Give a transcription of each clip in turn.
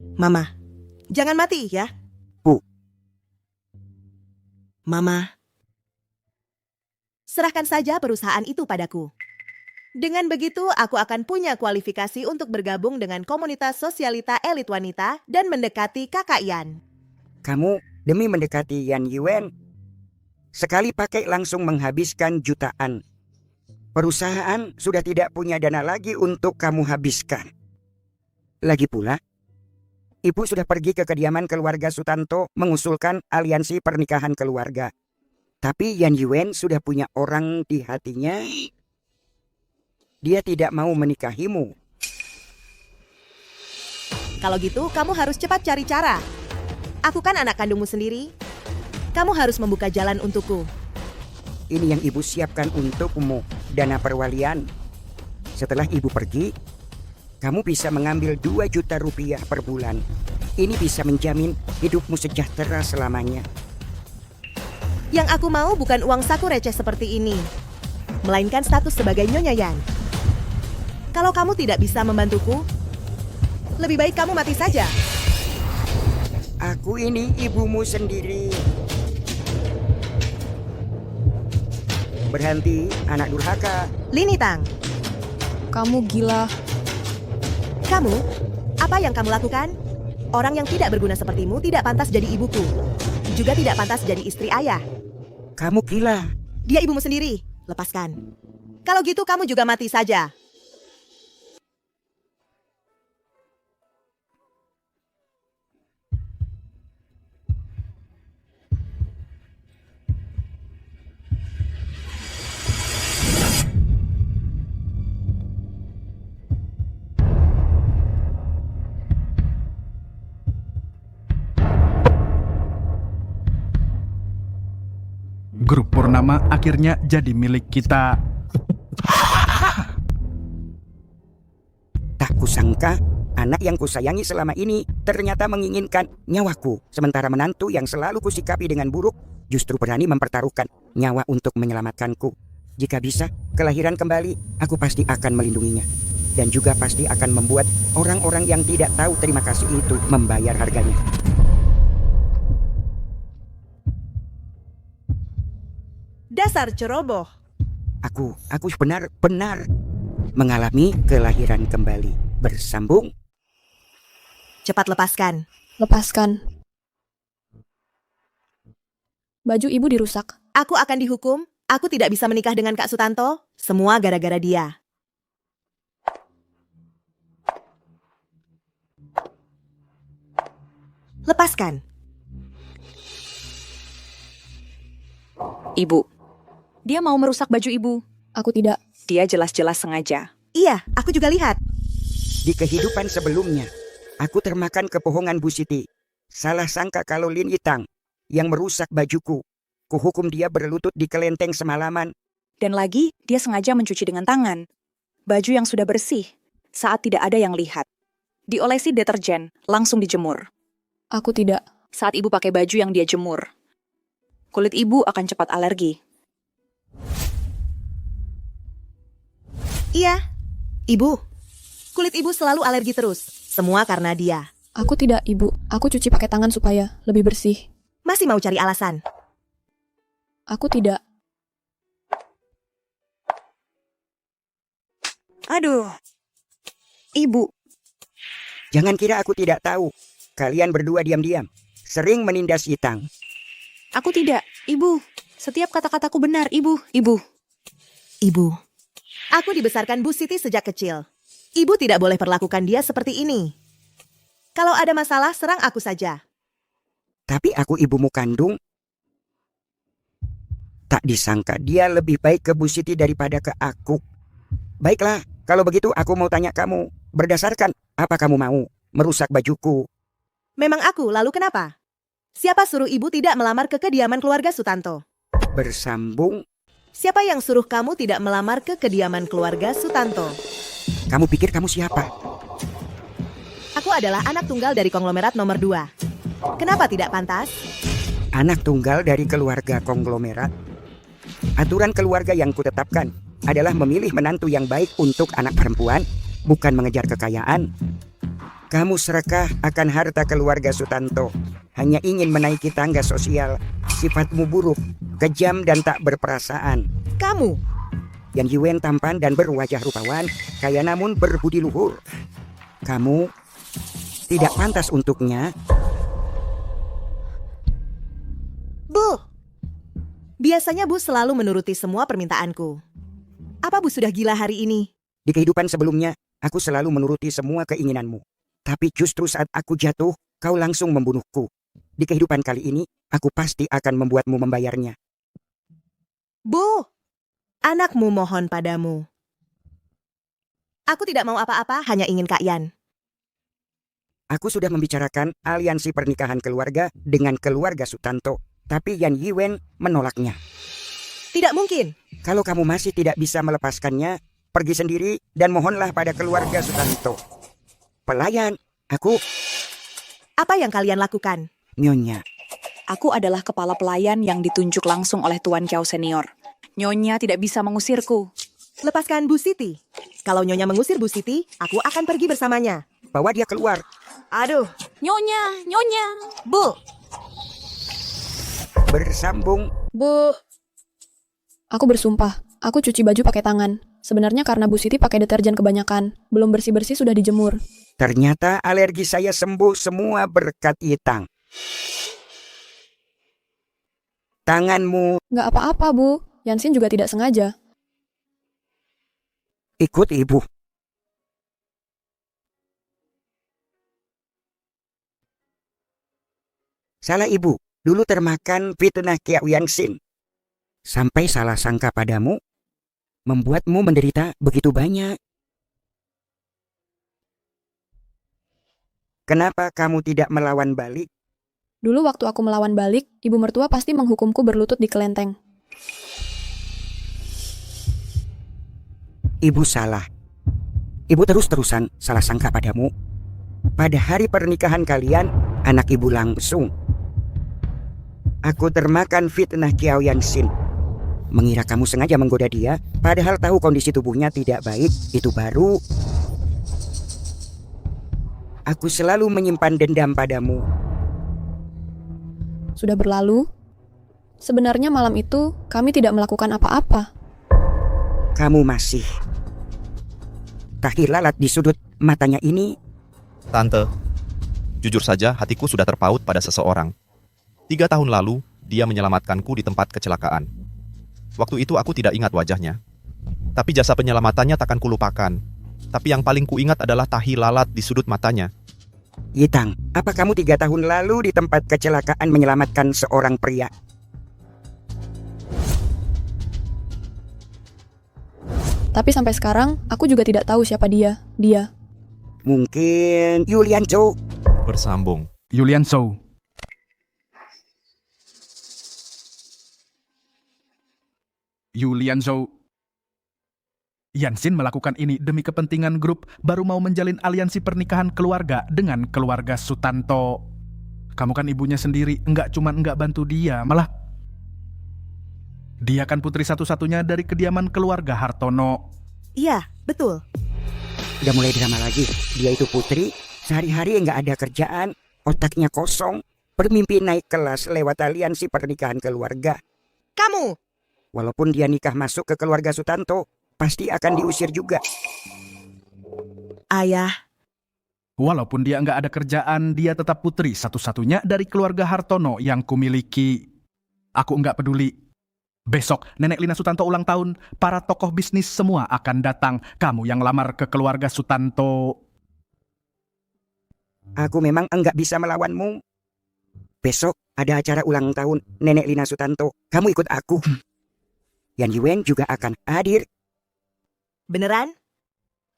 Mama, jangan mati ya. Bu. Mama, serahkan saja perusahaan itu padaku. Dengan begitu, aku akan punya kualifikasi untuk bergabung dengan komunitas sosialita elit wanita dan mendekati kakak Yan. Kamu demi mendekati Yan Yuen, sekali pakai langsung menghabiskan jutaan. Perusahaan sudah tidak punya dana lagi untuk kamu habiskan. Lagi pula, Ibu sudah pergi ke kediaman keluarga Sutanto mengusulkan aliansi pernikahan keluarga. Tapi Yan Yuen sudah punya orang di hatinya. Dia tidak mau menikahimu. Kalau gitu, kamu harus cepat cari cara. Aku kan anak kandungmu sendiri. Kamu harus membuka jalan untukku. Ini yang Ibu siapkan untukmu, dana perwalian. Setelah Ibu pergi, kamu bisa mengambil 2 juta rupiah per bulan. Ini bisa menjamin hidupmu sejahtera selamanya. Yang aku mau bukan uang saku receh seperti ini, melainkan status sebagai Nyonya Yan. Kalau kamu tidak bisa membantuku, lebih baik kamu mati saja. Aku ini ibumu sendiri. Berhenti, anak durhaka. Lini Tang, Kamu gila. kamu, apa yang kamu lakukan? Orang yang tidak berguna sepertimu tidak pantas jadi ibuku. Juga tidak pantas jadi istri ayah. Kamu gila. Dia ibumu sendiri, lepaskan. Kalau gitu kamu juga mati saja. Grup Purnama akhirnya jadi milik kita. Tak kusangka, anak yang kusayangi selama ini ternyata menginginkan nyawaku. Sementara menantu yang selalu kusikapi dengan buruk justru berani mempertaruhkan nyawa untuk menyelamatkanku. Jika bisa, kelahiran kembali, aku pasti akan melindunginya. Dan juga pasti akan membuat orang-orang yang tidak tahu terima kasih itu membayar harganya. Dasar ceroboh. Aku benar-benar mengalami kelahiran kembali. Bersambung. Cepat lepaskan. Lepaskan. Baju ibu dirusak. Aku akan dihukum. Aku tidak bisa menikah dengan Kak Sutanto. Semua gara-gara dia. Lepaskan. Ibu, dia mau merusak baju ibu. Aku tidak. Dia jelas-jelas sengaja. Iya, aku juga lihat. Di kehidupan sebelumnya, aku termakan kebohongan Bu Siti. Salah sangka kalau Lin Yitang yang merusak bajuku. Kuhukum dia berlutut di kelenteng semalaman. Dan lagi, dia sengaja mencuci dengan tangan. Baju yang sudah bersih, saat tidak ada yang lihat. Diolesi deterjen, langsung dijemur. Aku tidak. Saat ibu pakai baju yang dia jemur, kulit ibu akan cepat alergi. Iya, ibu. Kulit ibu selalu alergi terus. Semua karena dia. Aku tidak, ibu. Aku cuci pakai tangan supaya lebih bersih. Masih mau cari alasan. Aku tidak. Aduh. Ibu, Jangan kira aku tidak tahu. Kalian berdua diam-diam. Sering menindas Yitang. aku tidak. Ibu, setiap kata-kataku benar, ibu. Ibu. Ibu. Aku dibesarkan Bu Siti sejak kecil. Ibu tidak boleh perlakukan dia seperti ini. Kalau ada masalah, serang aku saja. Tapi aku ibumu kandung. Tak disangka dia lebih baik ke Bu Siti daripada ke aku. Baiklah, kalau begitu aku mau tanya kamu. Berdasarkan apa kamu mau merusak bajuku? Memang aku, lalu kenapa? Siapa suruh ibu tidak melamar ke kediaman keluarga Sutanto? Bersambung. Siapa yang suruh kamu tidak melamar ke kediaman keluarga Sutanto? Kamu pikir kamu siapa? Aku adalah anak tunggal dari konglomerat nomor 2. Kenapa tidak pantas? Anak tunggal dari keluarga konglomerat. Aturan keluarga yang kutetapkan adalah memilih menantu yang baik untuk anak perempuan, bukan mengejar kekayaan. Kamu serakah akan harta keluarga Sutanto. Hanya ingin menaiki tangga sosial. Sifatmu buruk, kejam dan tak berperasaan. Kamu, Yan Yuen tampan dan berwajah rupawan, kaya namun berbudi luhur. Kamu tidak pantas untuknya. Bu. Biasanya Bu selalu menuruti semua permintaanku. Apa Bu sudah gila hari ini? Di kehidupan sebelumnya, aku selalu menuruti semua keinginanmu. Tapi justru saat aku jatuh, kau langsung membunuhku. Di kehidupan kali ini, aku pasti akan membuatmu membayarnya. Bu, anakmu mohon padamu. Aku tidak mau apa-apa, hanya ingin Kak Yan. Aku sudah membicarakan aliansi pernikahan keluarga dengan keluarga Sutanto. Tapi Yan Yiwen menolaknya. Tidak mungkin. Kalau kamu masih tidak bisa melepaskannya, pergi sendiri dan mohonlah pada keluarga Sutanto. Pelayan, aku Apa yang kalian lakukan? Nyonya. Aku adalah kepala pelayan yang ditunjuk langsung oleh Tuan Kiao Senior. Nyonya tidak bisa mengusirku. Lepaskan Bu Siti. Kalau Nyonya mengusir Bu Siti, aku akan pergi bersamanya. Bawa dia keluar. Aduh, Nyonya. Bu. Bersambung. Bu. Aku bersumpah, aku cuci baju pakai tangan. Sebenarnya karena Bu Siti pakai deterjen kebanyakan. Belum bersih-bersih sudah dijemur. Ternyata alergi saya sembuh semua berkat Itang. Tanganmu Nggak apa-apa, Bu. Yansin juga tidak sengaja. ikut ibu. Salah ibu, dulu termakan fitnah Kiao Yansin. Sampai salah sangka padamu, membuatmu menderita begitu banyak. Kenapa kamu tidak melawan balik? Dulu waktu aku melawan balik, ibu mertua pasti menghukumku berlutut di kelenteng. Ibu salah. Ibu terus-terusan salah sangka padamu. Pada hari pernikahan kalian, anak ibu langsung. Aku termakan fitnah Kiao Yansin. Mengira kamu sengaja menggoda dia, padahal tahu kondisi tubuhnya tidak baik, itu baru. Aku selalu menyimpan dendam padamu. Sudah berlalu. Sebenarnya malam itu, kami tidak melakukan apa-apa. Kamu masih tahi lalat di sudut matanya ini. Tante, jujur saja hatiku sudah terpaut pada seseorang. 3 tahun lalu, dia menyelamatkanku di tempat kecelakaan. Waktu itu aku tidak ingat wajahnya. Tapi jasa penyelamatannya takkan kulupakan. Tapi yang paling kuingat adalah tahi lalat di sudut matanya. Yitang, apa kamu 3 tahun lalu di tempat kecelakaan menyelamatkan seorang pria? Tapi sampai sekarang, aku juga tidak tahu siapa dia. Mungkin Yulian Zhou. Bersambung. Yulian Zhou. Yulian Zhou. Yansin melakukan ini demi kepentingan grup, baru mau menjalin aliansi pernikahan keluarga dengan keluarga Sutanto. Kamu kan ibunya sendiri, enggak bantu dia, malah dia kan putri satu-satunya dari kediaman keluarga Hartono. Iya, betul. Udah mulai drama lagi. Dia itu putri, sehari-hari nggak ada kerjaan, otaknya kosong, bermimpi naik kelas lewat aliansi pernikahan keluarga. Kamu, Walaupun dia nikah masuk ke keluarga Sutanto, pasti akan diusir juga. Ayah. Walaupun dia nggak ada kerjaan, dia tetap putri satu-satunya dari keluarga Hartono yang kumiliki. Aku nggak peduli. Besok, Nenek Lina Sutanto ulang tahun, para tokoh bisnis semua akan datang. Kamu yang lamar ke keluarga Sutanto. Aku memang enggak bisa melawanmu. Besok ada acara ulang tahun Nenek Lina Sutanto. Kamu ikut aku. Yan Yuen juga akan hadir. Beneran?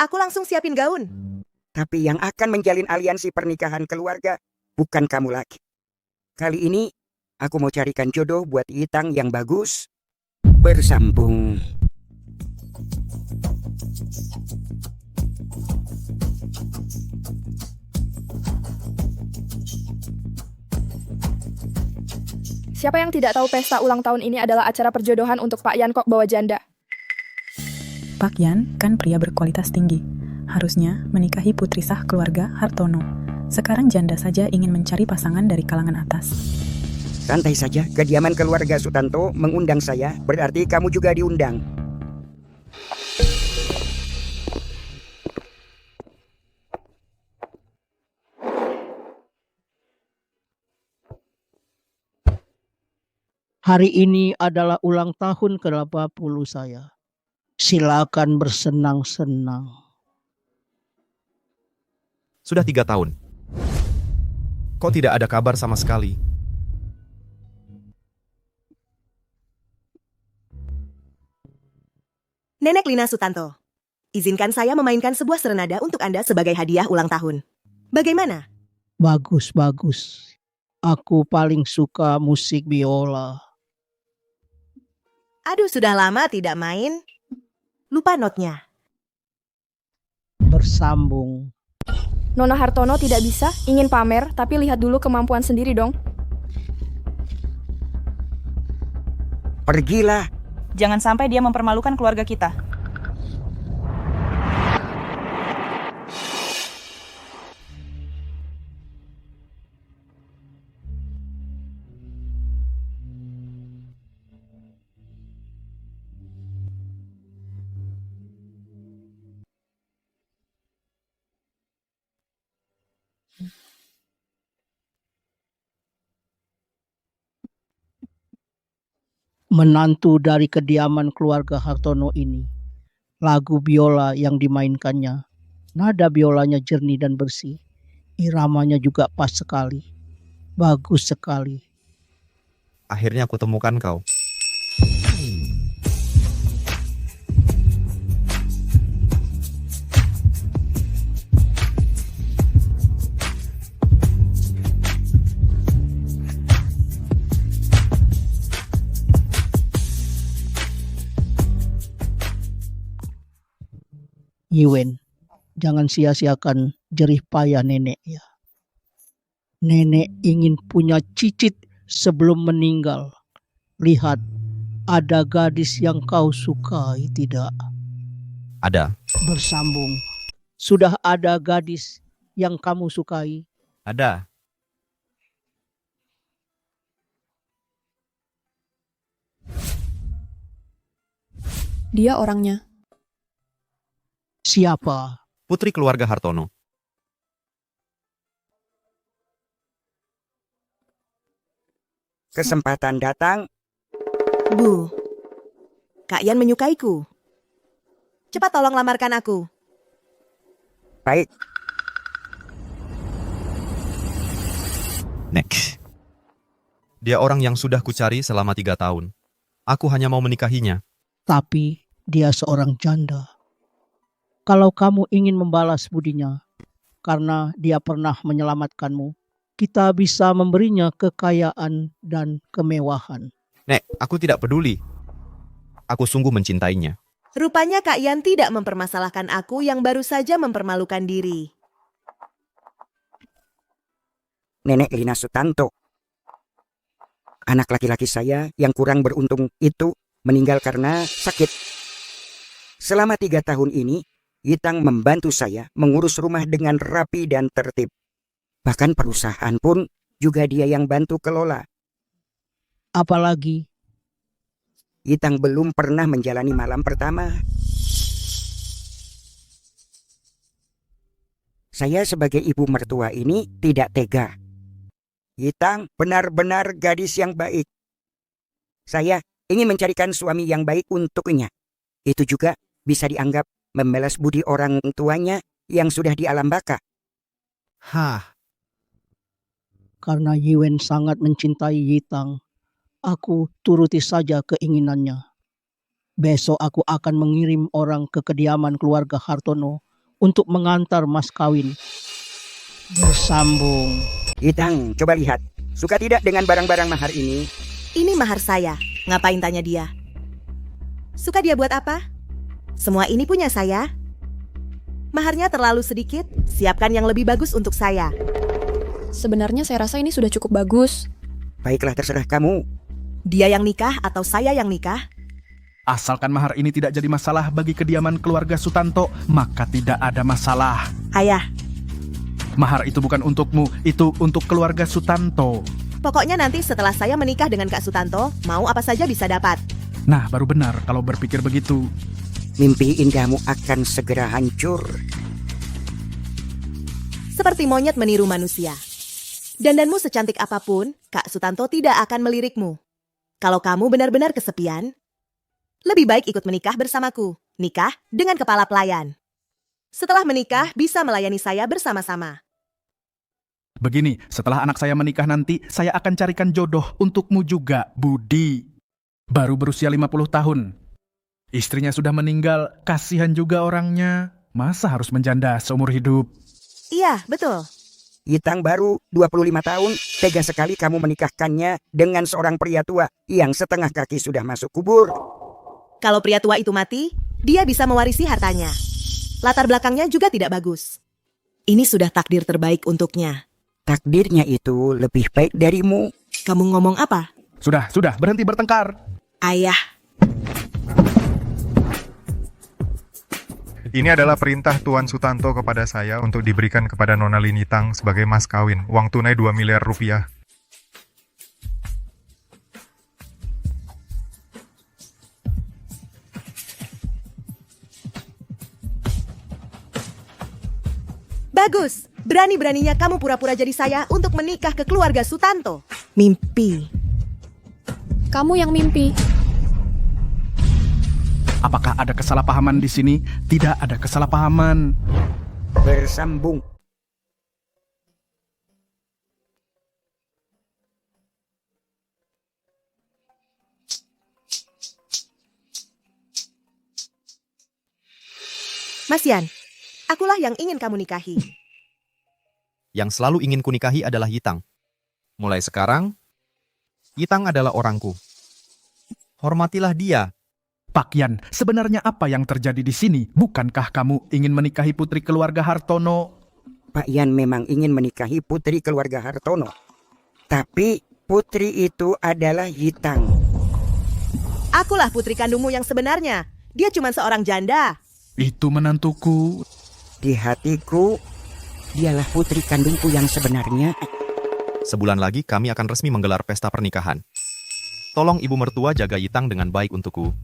Aku langsung siapin gaun. Tapi yang akan menjalin aliansi pernikahan keluarga bukan kamu lagi. Kali ini aku mau carikan jodoh buat Yitang yang bagus. Bersambung. Siapa yang tidak tahu pesta ulang tahun ini adalah acara perjodohan untuk Pak Yan kok bawa janda? Pak Yan kan pria berkualitas tinggi. harusnya menikahi putri sah keluarga Hartono. Sekarang janda saja ingin mencari pasangan dari kalangan atas. Santai saja, kediaman keluarga Sutanto mengundang saya, berarti kamu juga diundang. Hari ini adalah ulang tahun ke-80 saya. Silakan bersenang-senang. Sudah 3 tahun. Kok tidak ada kabar sama sekali? Nenek Lina Sutanto, izinkan saya memainkan sebuah serenada untuk Anda sebagai hadiah ulang tahun. Bagaimana? Bagus, bagus. Aku paling suka musik biola. Aduh, sudah lama tidak main. Lupa notnya. Bersambung. Nona Hartono tidak bisa, ingin pamer, tapi lihat dulu kemampuan sendiri dong. Pergilah. Jangan sampai dia mempermalukan keluarga kita. Menantu dari kediaman keluarga Hartono ini. Lagu biola yang dimainkannya. Nada biolanya jernih dan bersih. Iramanya juga pas sekali. Bagus sekali. Akhirnya aku temukan kau. Yiwen, jangan sia-siakan jerih payah nenek ya. Nenek ingin punya cicit sebelum meninggal. Lihat, ada gadis yang kau sukai tidak? Ada. Bersambung. Sudah ada gadis yang kamu sukai? Ada. Dia orangnya. Siapa? Putri keluarga Hartono. Kesempatan datang. Bu, Kak Yan menyukaiku. Cepat tolong lamarkan aku. Baik, Next. Dia orang yang sudah kucari selama 3 tahun. Aku hanya mau menikahinya. Tapi dia seorang janda. Kalau kamu ingin membalas budinya, karena dia pernah menyelamatkanmu, kita bisa memberinya kekayaan dan kemewahan. Nek, aku tidak peduli. Aku sungguh mencintainya. Rupanya Kak Yan tidak mempermasalahkan aku yang baru saja mempermalukan diri. Nenek Lina Sutanto. Anak laki-laki saya yang kurang beruntung itu meninggal karena sakit. Selama 3 tahun ini, Yitang membantu saya mengurus rumah dengan rapi dan tertib. Bahkan perusahaan pun juga dia yang bantu kelola. Apalagi Yitang belum pernah menjalani malam pertama. Saya sebagai ibu mertua ini tidak tega. Yitang benar-benar gadis yang baik. Saya ingin mencarikan suami yang baik untuknya. Itu juga bisa dianggap membalas budi orang tuanya yang sudah di alam baka. Hah, karena Yiwen sangat mencintai Yitang, aku turuti saja keinginannya. Besok aku akan mengirim orang ke kediaman keluarga Hartono untuk mengantar mas kawin. Bersambung. Yitang, coba lihat. Suka tidak dengan barang-barang mahar ini? Ini mahar saya. Ngapain tanya dia? Suka dia buat apa? Semua ini punya saya. Maharnya terlalu sedikit, siapkan yang lebih bagus untuk saya. Sebenarnya saya rasa ini sudah cukup bagus. Baiklah, terserah kamu. Dia yang nikah atau saya yang nikah? Asalkan mahar ini tidak jadi masalah bagi kediaman keluarga Sutanto, maka tidak ada masalah. Ayah, Mahar itu bukan untukmu, itu untuk keluarga Sutanto. pokoknya nanti setelah saya menikah dengan Kak Sutanto, mau apa saja bisa dapat. Nah, baru benar kalau berpikir begitu. Mimpi indahmu akan segera hancur. Seperti monyet meniru manusia. Dandanmu secantik apapun, Kak Sutanto tidak akan melirikmu. Kalau kamu benar-benar kesepian, lebih baik ikut menikah bersamaku. Nikah dengan kepala pelayan. Setelah menikah, bisa melayani saya bersama-sama. Begini, setelah anak saya menikah nanti, saya akan carikan jodoh untukmu juga, Budi. Baru berusia 50 tahun. Istrinya sudah meninggal, kasihan juga orangnya. Masa harus menjanda seumur hidup? Iya, betul. Yitang baru 25 tahun, tega sekali kamu menikahkannya dengan seorang pria tua yang setengah kaki sudah masuk kubur. Kalau pria tua itu mati, dia bisa mewarisi hartanya. Latar belakangnya juga tidak bagus. Ini sudah takdir terbaik untuknya. Takdirnya itu lebih baik darimu. Kamu ngomong apa? Sudah, berhenti bertengkar. Ayah, Ini adalah perintah Tuan Sutanto kepada saya untuk diberikan kepada Nona Linitang sebagai mas kawin. Uang tunai 2 miliar rupiah. bagus. Berani-beraninya kamu pura-pura jadi saya untuk menikah ke keluarga Sutanto. Mimpi. Kamu yang mimpi. Apakah ada kesalahpahaman di sini? Tidak ada kesalahpahaman. Bersambung. Mas Yan, akulah yang ingin kamu nikahi. Yang selalu ingin kunikahi adalah Yitang. Mulai sekarang, Yitang adalah orangku. Hormatilah dia. Pak Yan, sebenarnya apa yang terjadi di sini? Bukankah kamu ingin menikahi putri keluarga Hartono? Pak Yan memang ingin menikahi putri keluarga Hartono. Tapi putri itu adalah Yitang. Akulah putri kandungmu yang sebenarnya. Dia cuma seorang janda. Itu menantuku. Di hatiku, dialah putri kandungku yang sebenarnya. Sebulan lagi kami akan resmi menggelar pesta pernikahan. Tolong ibu mertua jaga Yitang dengan baik untukku.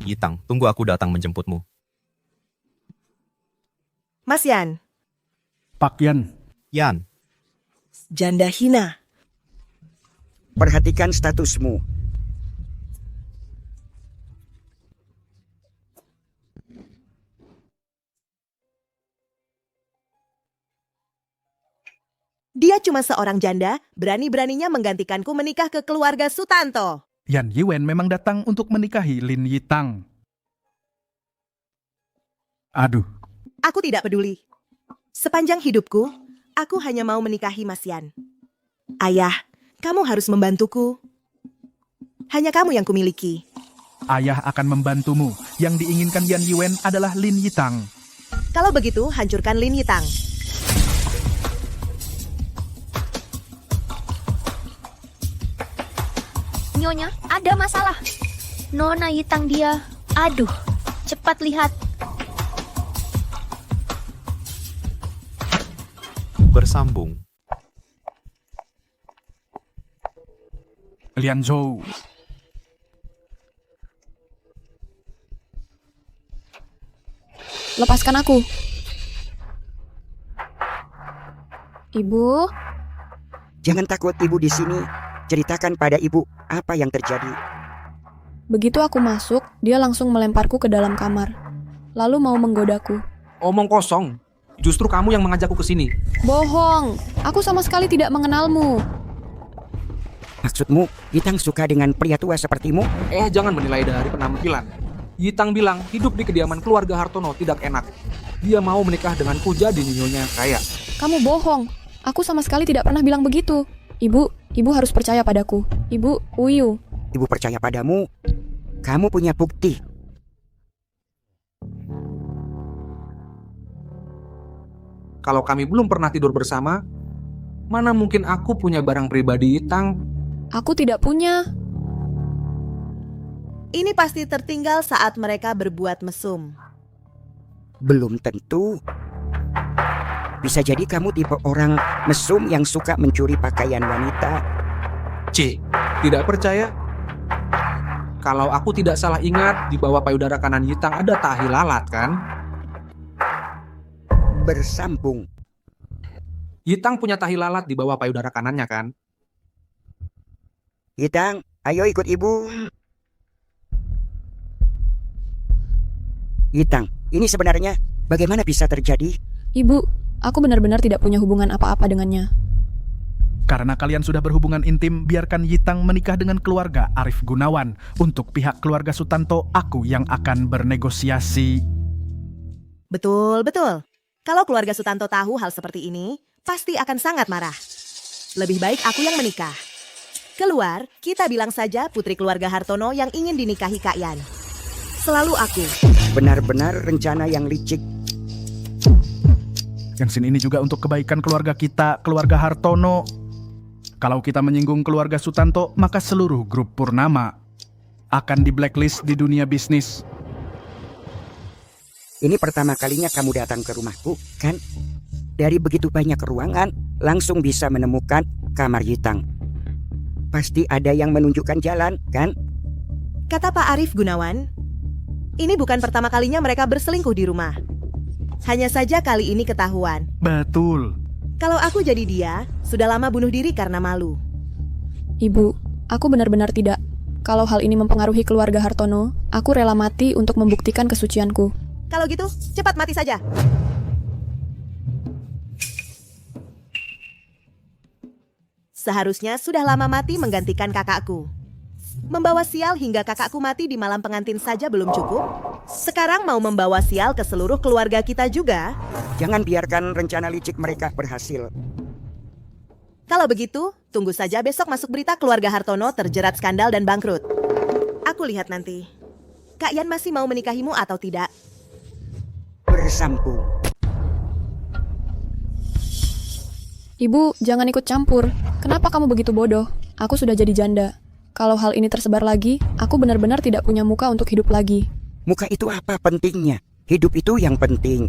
Yitang, tunggu aku datang menjemputmu. Mas Yan, Pak Yan, Yan, janda hina. Perhatikan statusmu. Dia cuma seorang janda, berani-beraninya menggantikanku menikah ke keluarga Sutanto. Yan Yiwen memang datang untuk menikahi Lin Yitang. Aduh, Aku tidak peduli. Sepanjang hidupku, aku hanya mau menikahi Mas Yan. Ayah, kamu harus membantuku. Hanya kamu yang kumiliki. ayah akan membantumu. Yang diinginkan Yan Yiwen adalah Lin Yitang. Kalau begitu, hancurkan Lin Yitang. Nyonya, ada masalah. Nona Yitang dia. Aduh, cepat lihat. bersambung. Lian Zhou, Lepaskan aku. Ibu, Jangan takut ibu di sini. Ceritakan pada ibu apa yang terjadi. begitu aku masuk, dia langsung melemparku ke dalam kamar. Lalu mau menggodaku. Omong kosong. Justru kamu yang mengajakku ke sini. Bohong, aku sama sekali tidak mengenalmu. Maksudmu, Yitang suka dengan pria tua sepertimu? Jangan menilai dari penampilan. Yitang bilang hidup di kediaman keluarga Hartono tidak enak. Dia mau menikah denganku jadi nyonya kaya. Kamu bohong. Aku sama sekali tidak pernah bilang begitu. Ibu harus percaya padaku. Ibu, Uyu. Ibu percaya padamu. Kamu punya bukti. Kalau kami belum pernah tidur bersama, mana mungkin aku punya barang pribadi Yitang? Aku tidak punya. Ini pasti tertinggal saat mereka berbuat mesum. Belum tentu. Bisa jadi kamu tipe orang mesum yang suka mencuri pakaian wanita. C. Tidak percaya? Kalau aku tidak salah ingat, di bawah payudara kanan Yitang ada tahi lalat, kan? Bersambung. Yitang punya tahi lalat di bawah payudara kanannya, kan? Yitang, ayo ikut ibu. Yitang, ini sebenarnya bagaimana bisa terjadi? Ibu, aku benar-benar tidak punya hubungan apa-apa dengannya. Karena kalian sudah berhubungan intim, biarkan Yitang menikah dengan keluarga Arif Gunawan. Untuk pihak keluarga Sutanto, aku yang akan bernegosiasi. Betul, betul. Kalau keluarga Sutanto tahu hal seperti ini, pasti akan sangat marah. Lebih baik aku yang menikah. Keluar, kita bilang saja putri keluarga Hartono yang ingin dinikahi Kak Yan. Selalu aku. Benar-benar rencana yang licik. Yang ini juga untuk kebaikan keluarga kita, keluarga Hartono. Kalau kita menyinggung keluarga Sutanto, maka seluruh grup Purnama akan di blacklist di dunia bisnis. Ini pertama kalinya kamu datang ke rumahku, kan? Dari begitu banyak ruangan, langsung bisa menemukan kamar Yitang. Pasti ada yang menunjukkan jalan, kan? Kata Pak Arif Gunawan, ini bukan pertama kalinya mereka berselingkuh di rumah. Hanya saja kali ini ketahuan. Betul. Kalau aku jadi dia, sudah lama bunuh diri karena malu. Ibu, aku benar-benar tidak. Kalau hal ini mempengaruhi keluarga Hartono, aku rela mati untuk membuktikan kesucianku. Kalau gitu, cepat mati saja. Seharusnya sudah lama mati menggantikan kakakku. Membawa sial hingga kakakku mati di malam pengantin saja belum cukup. Sekarang mau membawa sial ke seluruh keluarga kita juga. Jangan biarkan rencana licik mereka berhasil. Kalau begitu, tunggu saja besok masuk berita keluarga Hartono terjerat skandal dan bangkrut. Aku lihat nanti. Kak Yan masih mau menikahimu atau tidak? Bersambung. Ibu, jangan ikut campur. Kenapa kamu begitu bodoh? Aku sudah jadi janda. Kalau hal ini tersebar lagi, aku benar-benar tidak punya muka untuk hidup lagi. Muka itu apa pentingnya? Hidup itu yang penting.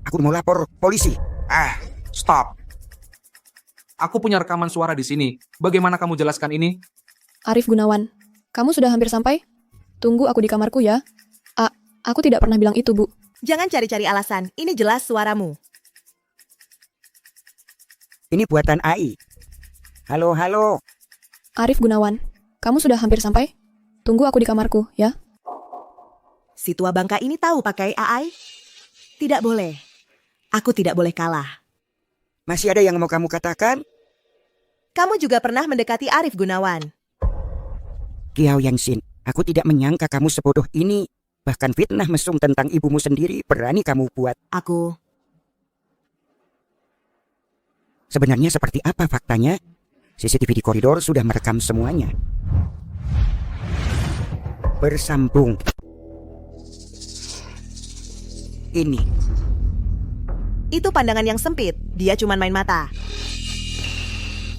Aku mau lapor polisi. Stop. Aku punya rekaman suara di sini. Bagaimana kamu jelaskan ini? Arif Gunawan, kamu sudah hampir sampai? Tunggu aku di kamarku ya. Aku tidak pernah bilang itu, Bu. Jangan cari-cari alasan. Ini jelas suaramu. Ini buatan AI. Halo, halo. Arif Gunawan, kamu sudah hampir sampai? Tunggu aku di kamarku, ya. Si tua bangka ini tahu pakai AI? Tidak boleh. Aku tidak boleh kalah. Masih ada yang mau kamu katakan? Kamu juga pernah mendekati Arif Gunawan. Kiao Yansin, aku tidak menyangka kamu sebodoh ini. Bahkan fitnah mesum tentang ibumu sendiri berani kamu buat. Aku. Sebenarnya seperti apa faktanya? CCTV di koridor sudah merekam semuanya. Bersambung. Ini. Itu pandangan yang sempit. Dia cuma main mata.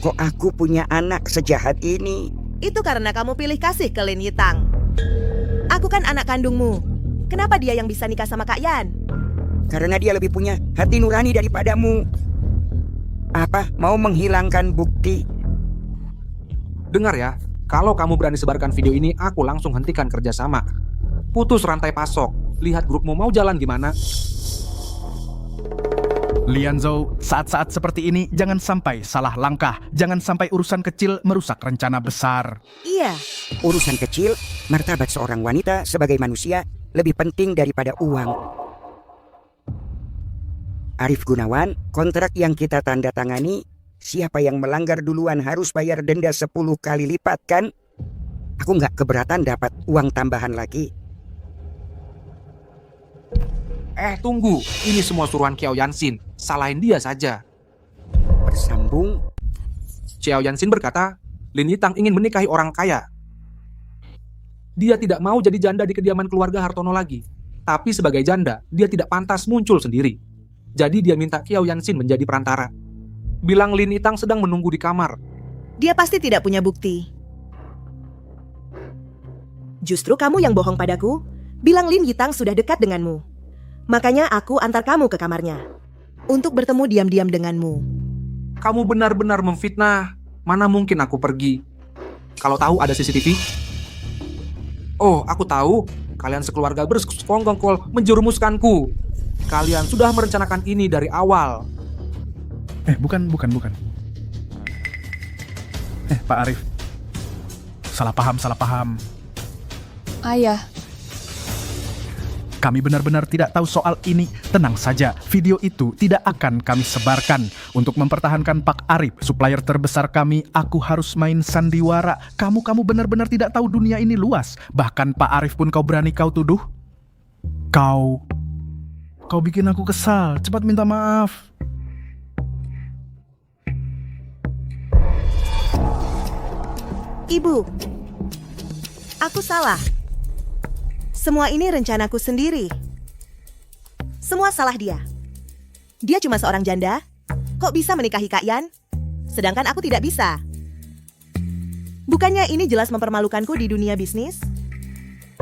Kok aku punya anak sejahat ini? Itu karena kamu pilih kasih ke Lin Yitang. Aku kan anak kandungmu. Kenapa dia yang bisa nikah sama Kak Yan? Karena dia lebih punya hati nurani daripadamu. Apa? Mau menghilangkan bukti? Dengar ya, kalau kamu berani sebarkan video ini, aku langsung hentikan kerjasama. Putus rantai pasok. Lihat grupmu mau jalan gimana? Lian Zhou, saat-saat seperti ini jangan sampai salah langkah. Jangan sampai urusan kecil merusak rencana besar. Iya. Urusan kecil, martabat seorang wanita sebagai manusia lebih penting daripada uang. Arif Gunawan, kontrak yang kita tanda tangani, siapa yang melanggar duluan harus bayar denda 10 kali lipat, kan? Aku nggak keberatan dapat uang tambahan lagi. Tunggu. Ini semua suruhan Kiao Yansin. Salahin dia saja. Bersambung. Kiao Yansin berkata, Lin Yitang ingin menikahi orang kaya. Dia tidak mau jadi janda di kediaman keluarga Hartono lagi. Tapi sebagai janda, dia tidak pantas muncul sendiri. Jadi dia minta Kiao Yansin menjadi perantara. Bilang Lin Yitang sedang menunggu di kamar. Dia pasti tidak punya bukti. Justru kamu yang bohong padaku, bilang Lin Yitang sudah dekat denganmu. Makanya aku antar kamu ke kamarnya untuk bertemu diam-diam denganmu. Kamu benar-benar memfitnah. Mana mungkin aku pergi? Kalau tahu ada CCTV? Oh, aku tahu. Kalian sekeluarga bersekongkol menjerumuskanku. Kalian sudah merencanakan ini dari awal. Bukan. Pak Arif. Salah paham. Ayah, Kami benar-benar tidak tahu soal ini. Tenang saja, video itu tidak akan kami sebarkan. Untuk mempertahankan Pak Arif, supplier terbesar kami, aku harus main sandiwara. Kamu benar-benar tidak tahu dunia ini luas. Bahkan Pak Arif pun kau berani kau tuduh. Kau bikin aku kesal. Cepat minta maaf. Ibu, aku salah. Semua ini rencanaku sendiri. Semua salah dia. Dia cuma seorang janda. Kok bisa menikahi Kak Yan? Sedangkan aku tidak bisa. Bukannya ini jelas mempermalukanku di dunia bisnis?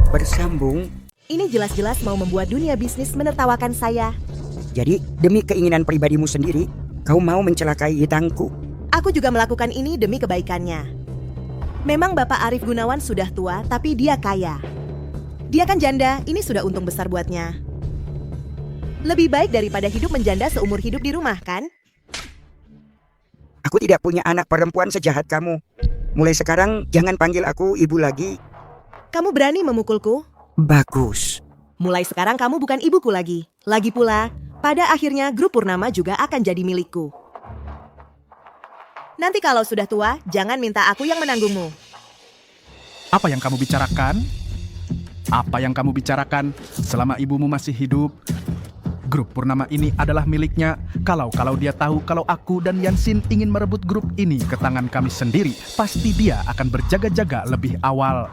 Bersambung. Ini jelas-jelas mau membuat dunia bisnis menertawakan saya. Jadi demi keinginan pribadimu sendiri, kau mau mencelakai Yitangku. Aku juga melakukan ini demi kebaikannya. Memang Bapak Arif Gunawan sudah tua, tapi dia kaya. Dia kan janda, ini sudah untung besar buatnya. Lebih baik daripada hidup menjanda seumur hidup di rumah, kan? Aku tidak punya anak perempuan sejahat kamu. Mulai sekarang jangan panggil aku ibu lagi. Kamu berani memukulku? Bagus. Mulai sekarang kamu bukan ibuku lagi. Lagi pula, pada akhirnya grup Purnama juga akan jadi milikku. Nanti kalau sudah tua, jangan minta aku yang menanggungmu. Apa yang kamu bicarakan? Selama ibumu masih hidup? Grup Purnama ini adalah miliknya. Kalau dia tahu kalau aku dan Yansin ingin merebut grup ini ke tangan kami sendiri, pasti dia akan berjaga-jaga lebih awal.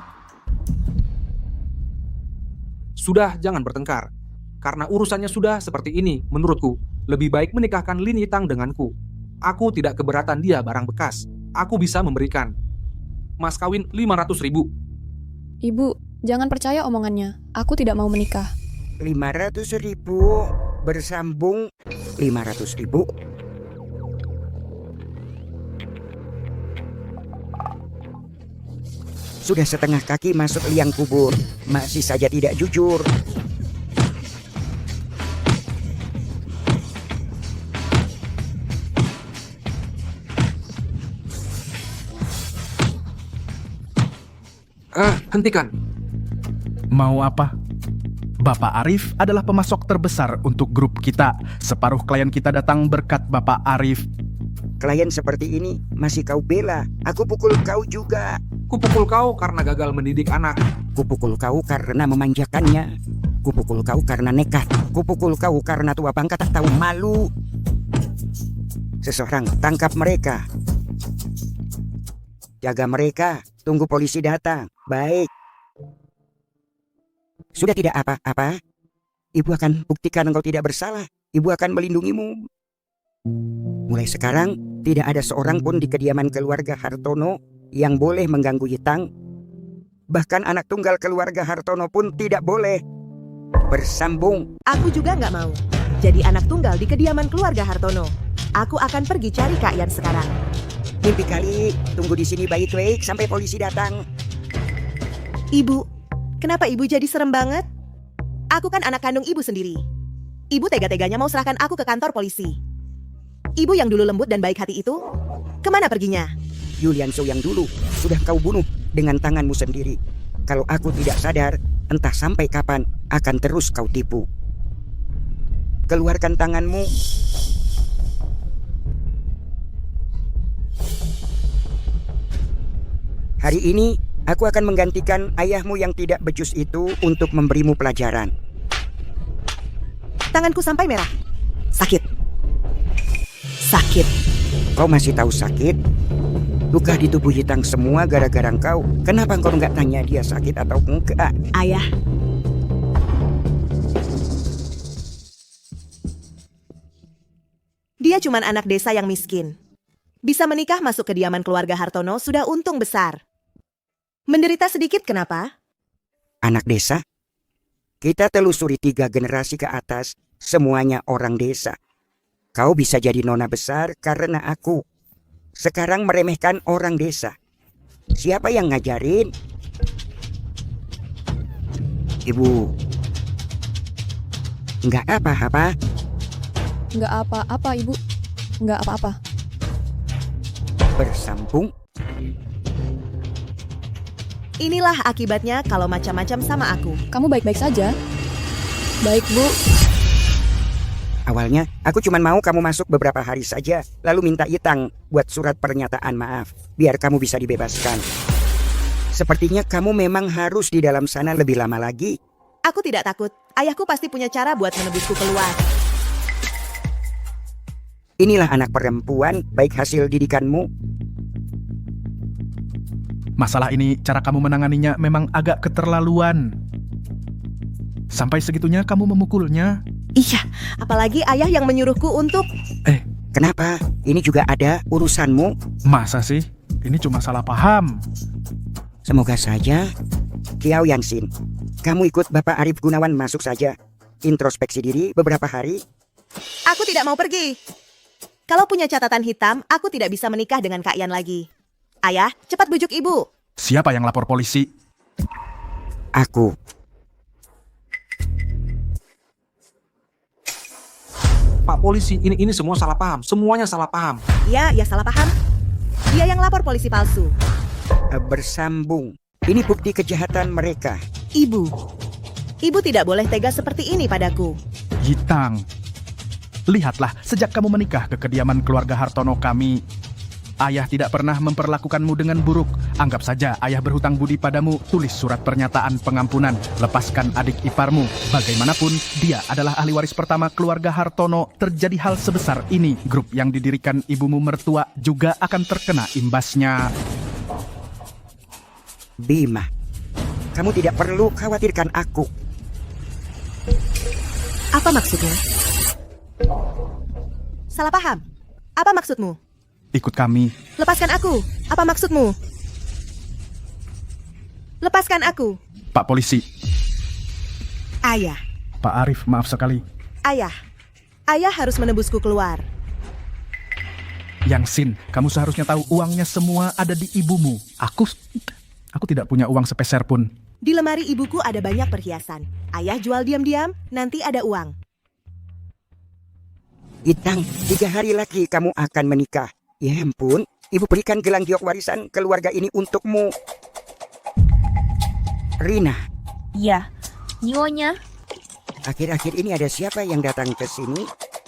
Sudah, jangan bertengkar. Karena urusannya sudah seperti ini, menurutku, lebih baik menikahkan Lin Yitang denganku. Aku tidak keberatan dia barang bekas. Aku bisa memberikan. Mas kawin 500.000. Ibu, jangan percaya omongannya. Aku tidak mau menikah. 500.000 bersambung 500.000. Sudah setengah kaki masuk liang kubur, masih saja tidak jujur. Hentikan. Mau apa? Bapak Arif adalah pemasok terbesar untuk grup kita. Separuh klien kita datang berkat Bapak Arif. Klien seperti ini masih kau bela. Aku pukul kau juga. Kupukul kau karena gagal mendidik anak. Kupukul kau karena memanjakannya. Kupukul kau karena nekat. Kupukul kau karena tua bangka tak tahu malu. Seseorang tangkap mereka. Jaga mereka. Tunggu polisi datang. Baik. Sudah tidak apa-apa. Ibu akan buktikan engkau tidak bersalah. Ibu akan melindungimu. Mulai sekarang, tidak ada seorang pun di kediaman keluarga Hartono yang boleh mengganggu Yitang. Bahkan anak tunggal keluarga Hartono pun tidak boleh. Bersambung. Aku juga nggak mau jadi anak tunggal di kediaman keluarga Hartono. Aku akan pergi cari Kak Yan sekarang. Mimpi kali, tunggu di sini baik-baik sampai polisi datang. Ibu, kenapa ibu jadi serem banget? Aku kan anak kandung ibu sendiri. Ibu tega-teganya mau serahkan aku ke kantor polisi. Ibu yang dulu lembut dan baik hati itu, kemana perginya? Yulianso yang dulu sudah kau bunuh dengan tanganmu sendiri. Kalau aku tidak sadar, entah sampai kapan akan terus kau tipu. Keluarkan tanganmu. Hari ini, aku akan menggantikan ayahmu yang tidak becus itu untuk memberimu pelajaran. Tanganku sampai merah. Sakit. Sakit. Kau masih tahu sakit? Luka di tubuh Yitang semua gara-gara engkau. Kenapa engkau nggak tanya dia sakit atau enggak? Ayah. Dia cuma anak desa yang miskin. Bisa menikah masuk kediaman keluarga Hartono sudah untung besar. Menderita sedikit kenapa? Anak desa? Kita telusuri 3 generasi ke atas, semuanya orang desa. Kau bisa jadi nona besar karena aku. Sekarang meremehkan orang desa. Siapa yang ngajarin? Ibu. Nggak apa-apa. Nggak apa-apa, Ibu. Nggak apa-apa. Bersambung. Inilah akibatnya kalau macam-macam sama aku. Kamu baik-baik saja? Baik, Bu. Awalnya, aku cuma mau kamu masuk beberapa hari saja, lalu minta Yitang buat surat pernyataan maaf, biar kamu bisa dibebaskan. Sepertinya kamu memang harus di dalam sana lebih lama lagi. Aku tidak takut. Ayahku pasti punya cara buat menebusku keluar. Inilah anak perempuan, baik hasil didikanmu. Masalah ini, cara kamu menanganinya memang agak keterlaluan. Sampai segitunya kamu memukulnya. Iya, apalagi ayah yang menyuruhku untuk... Kenapa? Ini juga ada urusanmu? Masa sih? Ini cuma salah paham. Semoga saja. Kiao Yansin, kamu ikut Bapak Arif Gunawan masuk saja. Introspeksi diri beberapa hari. Aku tidak mau pergi. Kalau punya catatan hitam, aku tidak bisa menikah dengan Kak Yan lagi. Ayah, cepat bujuk ibu. Siapa yang lapor polisi? Aku. Pak polisi, ini semua salah paham. Semuanya salah paham. Iya, ya salah paham. Dia yang lapor polisi palsu. Bersambung. Ini bukti kejahatan mereka. Ibu. Ibu tidak boleh tega seperti ini padaku. Yitang, lihatlah sejak kamu menikah ke kediaman keluarga Hartono kami, ayah tidak pernah memperlakukanmu dengan buruk. Anggap saja ayah berhutang budi padamu. Tulis surat pernyataan pengampunan. Lepaskan adik iparmu. Bagaimanapun, dia adalah ahli waris pertama keluarga Hartono. Terjadi hal sebesar ini, grup yang didirikan ibumu mertua juga akan terkena imbasnya. Bima, kamu tidak perlu khawatirkan aku. Apa maksudnya? Salah paham. Apa maksudmu? Ikut kami. Lepaskan aku. Apa maksudmu? Lepaskan aku. Pak polisi. Ayah. Pak Arif, maaf sekali. Ayah. Ayah harus menebusku keluar. Yang Sin, kamu seharusnya tahu uangnya semua ada di ibumu. Aku tidak punya uang sepeser pun. Di lemari ibuku ada banyak perhiasan. Ayah jual diam-diam, nanti ada uang. Itang, 3 hari lagi kamu akan menikah. Ya ampun, ibu berikan gelang giok warisan keluarga ini untukmu. Rina. Ya, Nyonya. Akhir-akhir ini ada siapa yang datang ke sini?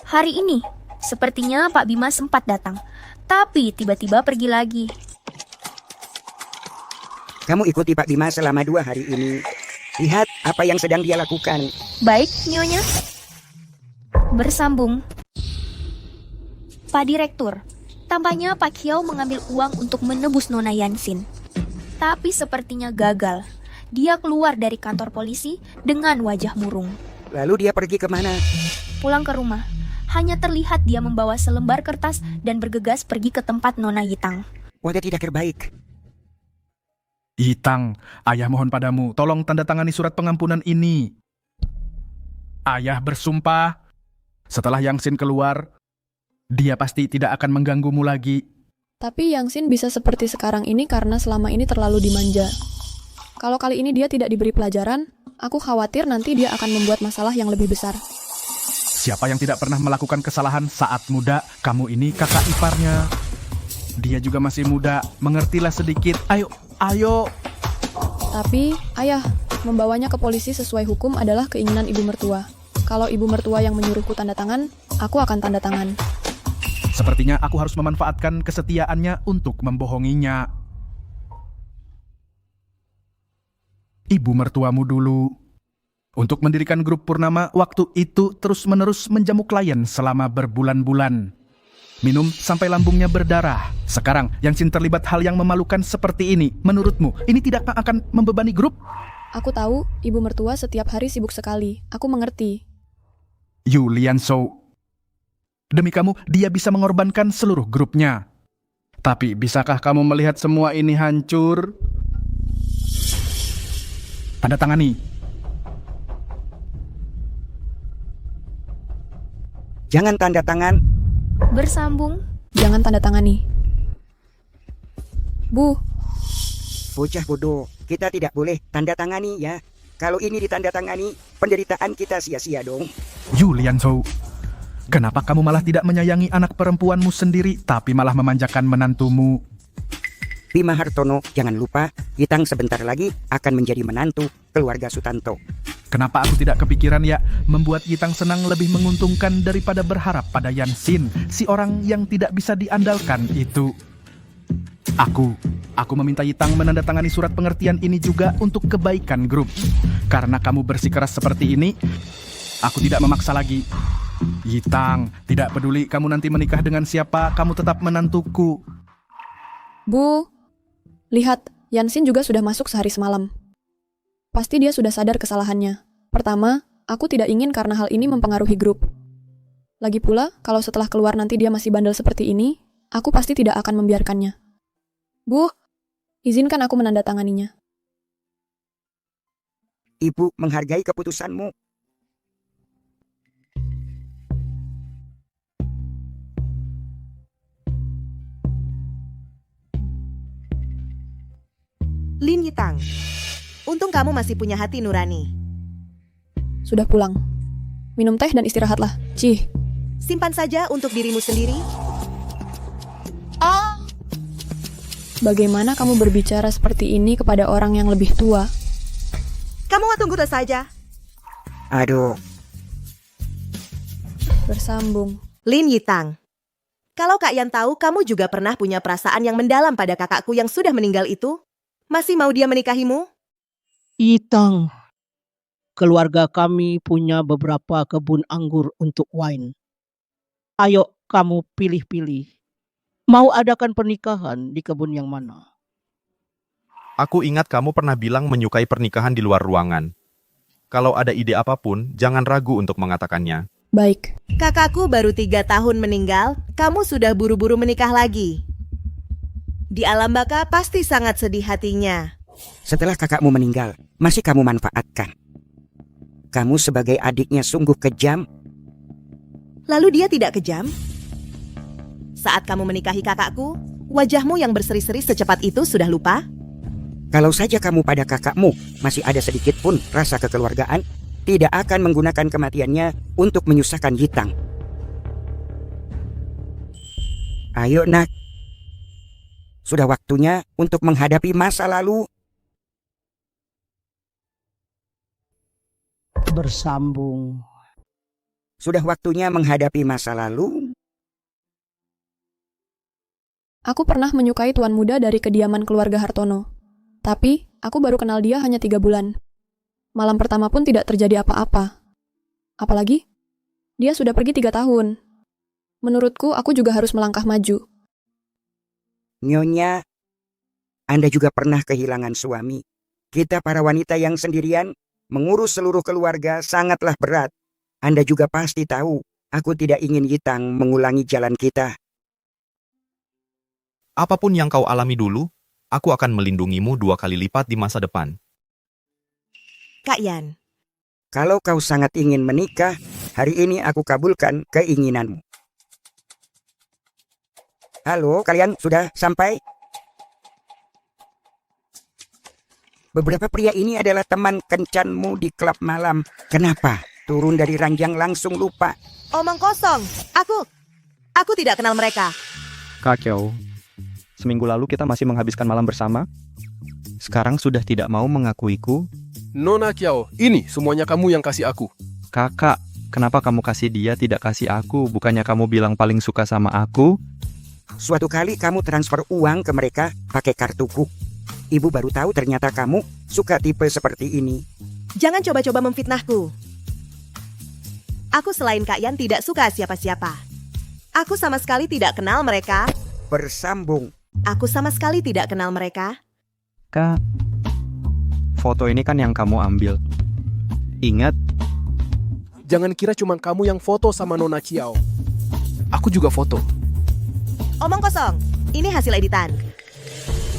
Hari ini, sepertinya Pak Bima sempat datang. Tapi tiba-tiba pergi lagi. Kamu ikuti Pak Bima selama 2 hari ini. Lihat apa yang sedang dia lakukan. Baik, Nyonya. Bersambung. Pak Direktur, tampaknya Pak Kiao mengambil uang untuk menebus Nona Yansin. Tapi sepertinya gagal. Dia keluar dari kantor polisi dengan wajah murung. Lalu dia pergi kemana? Pulang ke rumah. Hanya terlihat dia membawa selembar kertas dan bergegas pergi ke tempat Nona Yitang. Wajah tidak terbaik. Yitang, ayah mohon padamu, tolong tanda tangani surat pengampunan ini. Ayah bersumpah, setelah Yangsin keluar, dia pasti tidak akan mengganggumu lagi. Tapi Yangsin bisa seperti sekarang ini karena selama ini terlalu dimanja. Kalau kali ini dia tidak diberi pelajaran, aku khawatir nanti dia akan membuat masalah yang lebih besar. Siapa yang tidak pernah melakukan kesalahan saat muda? Kamu ini kakak iparnya. Dia juga masih muda, mengertilah sedikit. Ayo. Tapi, ayah, membawanya ke polisi sesuai hukum adalah keinginan ibu mertua. Kalau ibu mertua yang menyuruhku tanda tangan, aku akan tanda tangan. Sepertinya aku harus memanfaatkan kesetiaannya untuk membohonginya. Ibu mertuamu dulu. Untuk mendirikan grup Purnama, waktu itu terus-menerus menjamu klien selama berbulan-bulan. Minum sampai lambungnya berdarah. Sekarang Yangsin terlibat hal yang memalukan seperti ini. Menurutmu, ini tidak akan membebani grup? Aku tahu, ibu mertua setiap hari sibuk sekali. Aku mengerti. Yu Lianshou. Demi kamu, dia bisa mengorbankan seluruh grupnya. Tapi bisakah kamu melihat semua ini hancur? Tanda tangani. Jangan tanda tangan. Bersambung. Jangan tanda tangani. Bu, Bocah bodoh, kita tidak boleh tanda tangani ya. Kalau ini ditanda tangani, penderitaan kita sia-sia dong. Yu Lianzhou, kenapa kamu malah tidak menyayangi anak perempuanmu sendiri, tapi malah memanjakan menantumu? Bima Hartono, jangan lupa, Yitang sebentar lagi akan menjadi menantu keluarga Sutanto. Kenapa aku tidak kepikiran ya, membuat Yitang senang lebih menguntungkan daripada berharap pada Yansin, si orang yang tidak bisa diandalkan itu. Aku meminta Yitang menandatangani surat pengertian ini juga untuk kebaikan grup. Karena kamu bersikeras seperti ini, aku tidak memaksa lagi. Yitang, tidak peduli kamu nanti menikah dengan siapa, kamu tetap menantuku. Bu, lihat, Yansin juga sudah masuk sehari semalam. Pasti dia sudah sadar kesalahannya. Pertama, aku tidak ingin karena hal ini mempengaruhi grup. Lagi pula, kalau setelah keluar nanti dia masih bandel seperti ini, aku pasti tidak akan membiarkannya. Bu, izinkan aku menandatanganinya. Ibu menghargai keputusanmu. Lin Yitang, untung kamu masih punya hati nurani. Sudah pulang. Minum teh dan istirahatlah. Cih. Simpan saja untuk dirimu sendiri. Bagaimana kamu berbicara seperti ini kepada orang yang lebih tua? Kamu tunggu saja. Aduh. Bersambung. Lin Yitang, kalau Kak Yan tahu kamu juga pernah punya perasaan yang mendalam pada kakakku yang sudah meninggal itu, masih mau dia menikahimu? Yitang, keluarga kami punya beberapa kebun anggur untuk wine. Ayo kamu pilih-pilih. Mau adakan pernikahan di kebun yang mana? Aku ingat kamu pernah bilang menyukai pernikahan di luar ruangan. Kalau ada ide apapun, jangan ragu untuk mengatakannya. Baik. Kakakku baru 3 tahun meninggal, kamu sudah buru-buru menikah lagi. Di alam baka pasti sangat sedih hatinya. Setelah kakakmu meninggal, masih kamu manfaatkan. Kamu sebagai adiknya sungguh kejam. Lalu dia tidak kejam? Saat kamu menikahi kakakku, wajahmu yang berseri-seri secepat itu sudah lupa? Kalau saja kamu pada kakakmu masih ada sedikit pun rasa kekeluargaan, tidak akan menggunakan kematiannya untuk menyusahkan Yitang. Ayo nak, sudah waktunya untuk menghadapi masa lalu. Bersambung. Sudah waktunya menghadapi masa lalu. Aku pernah menyukai tuan muda dari kediaman keluarga Hartono. Tapi, aku baru kenal dia hanya 3 bulan. Malam pertama pun tidak terjadi apa-apa. Apalagi, dia sudah pergi 3 tahun. Menurutku, aku juga harus melangkah maju. Nyonya, Anda juga pernah kehilangan suami. Kita para wanita yang sendirian, mengurus seluruh keluarga sangatlah berat. Anda juga pasti tahu, aku tidak ingin Yitang mengulangi jalan kita. Apapun yang kau alami dulu, aku akan melindungimu 2 kali lipat di masa depan. Kak Yan, Kalau kau sangat ingin menikah, hari ini aku kabulkan keinginanmu. Halo, kalian sudah sampai? Beberapa pria ini adalah teman kencanmu di klub malam. Kenapa? Turun dari ranjang langsung lupa. omong kosong. Aku tidak kenal mereka. Kak Kiao, seminggu lalu kita masih menghabiskan malam bersama. Sekarang sudah tidak mau mengakuiku. Nona Kiao, ini semuanya kamu yang kasih aku. Kakak, kenapa kamu kasih dia tidak kasih aku? Bukannya kamu bilang paling suka sama aku? Suatu kali kamu transfer uang ke mereka pakai kartuku. Ibu baru tahu ternyata kamu suka tipe seperti ini. Jangan coba-coba memfitnahku. Aku selain Kak Yan tidak suka siapa-siapa. Aku sama sekali tidak kenal mereka. Bersambung. Aku sama sekali tidak kenal mereka. Kak, foto ini kan yang kamu ambil. Ingat? Jangan kira cuma kamu yang foto sama Nona Kiao. Aku juga foto. Omong kosong. Ini hasil editan.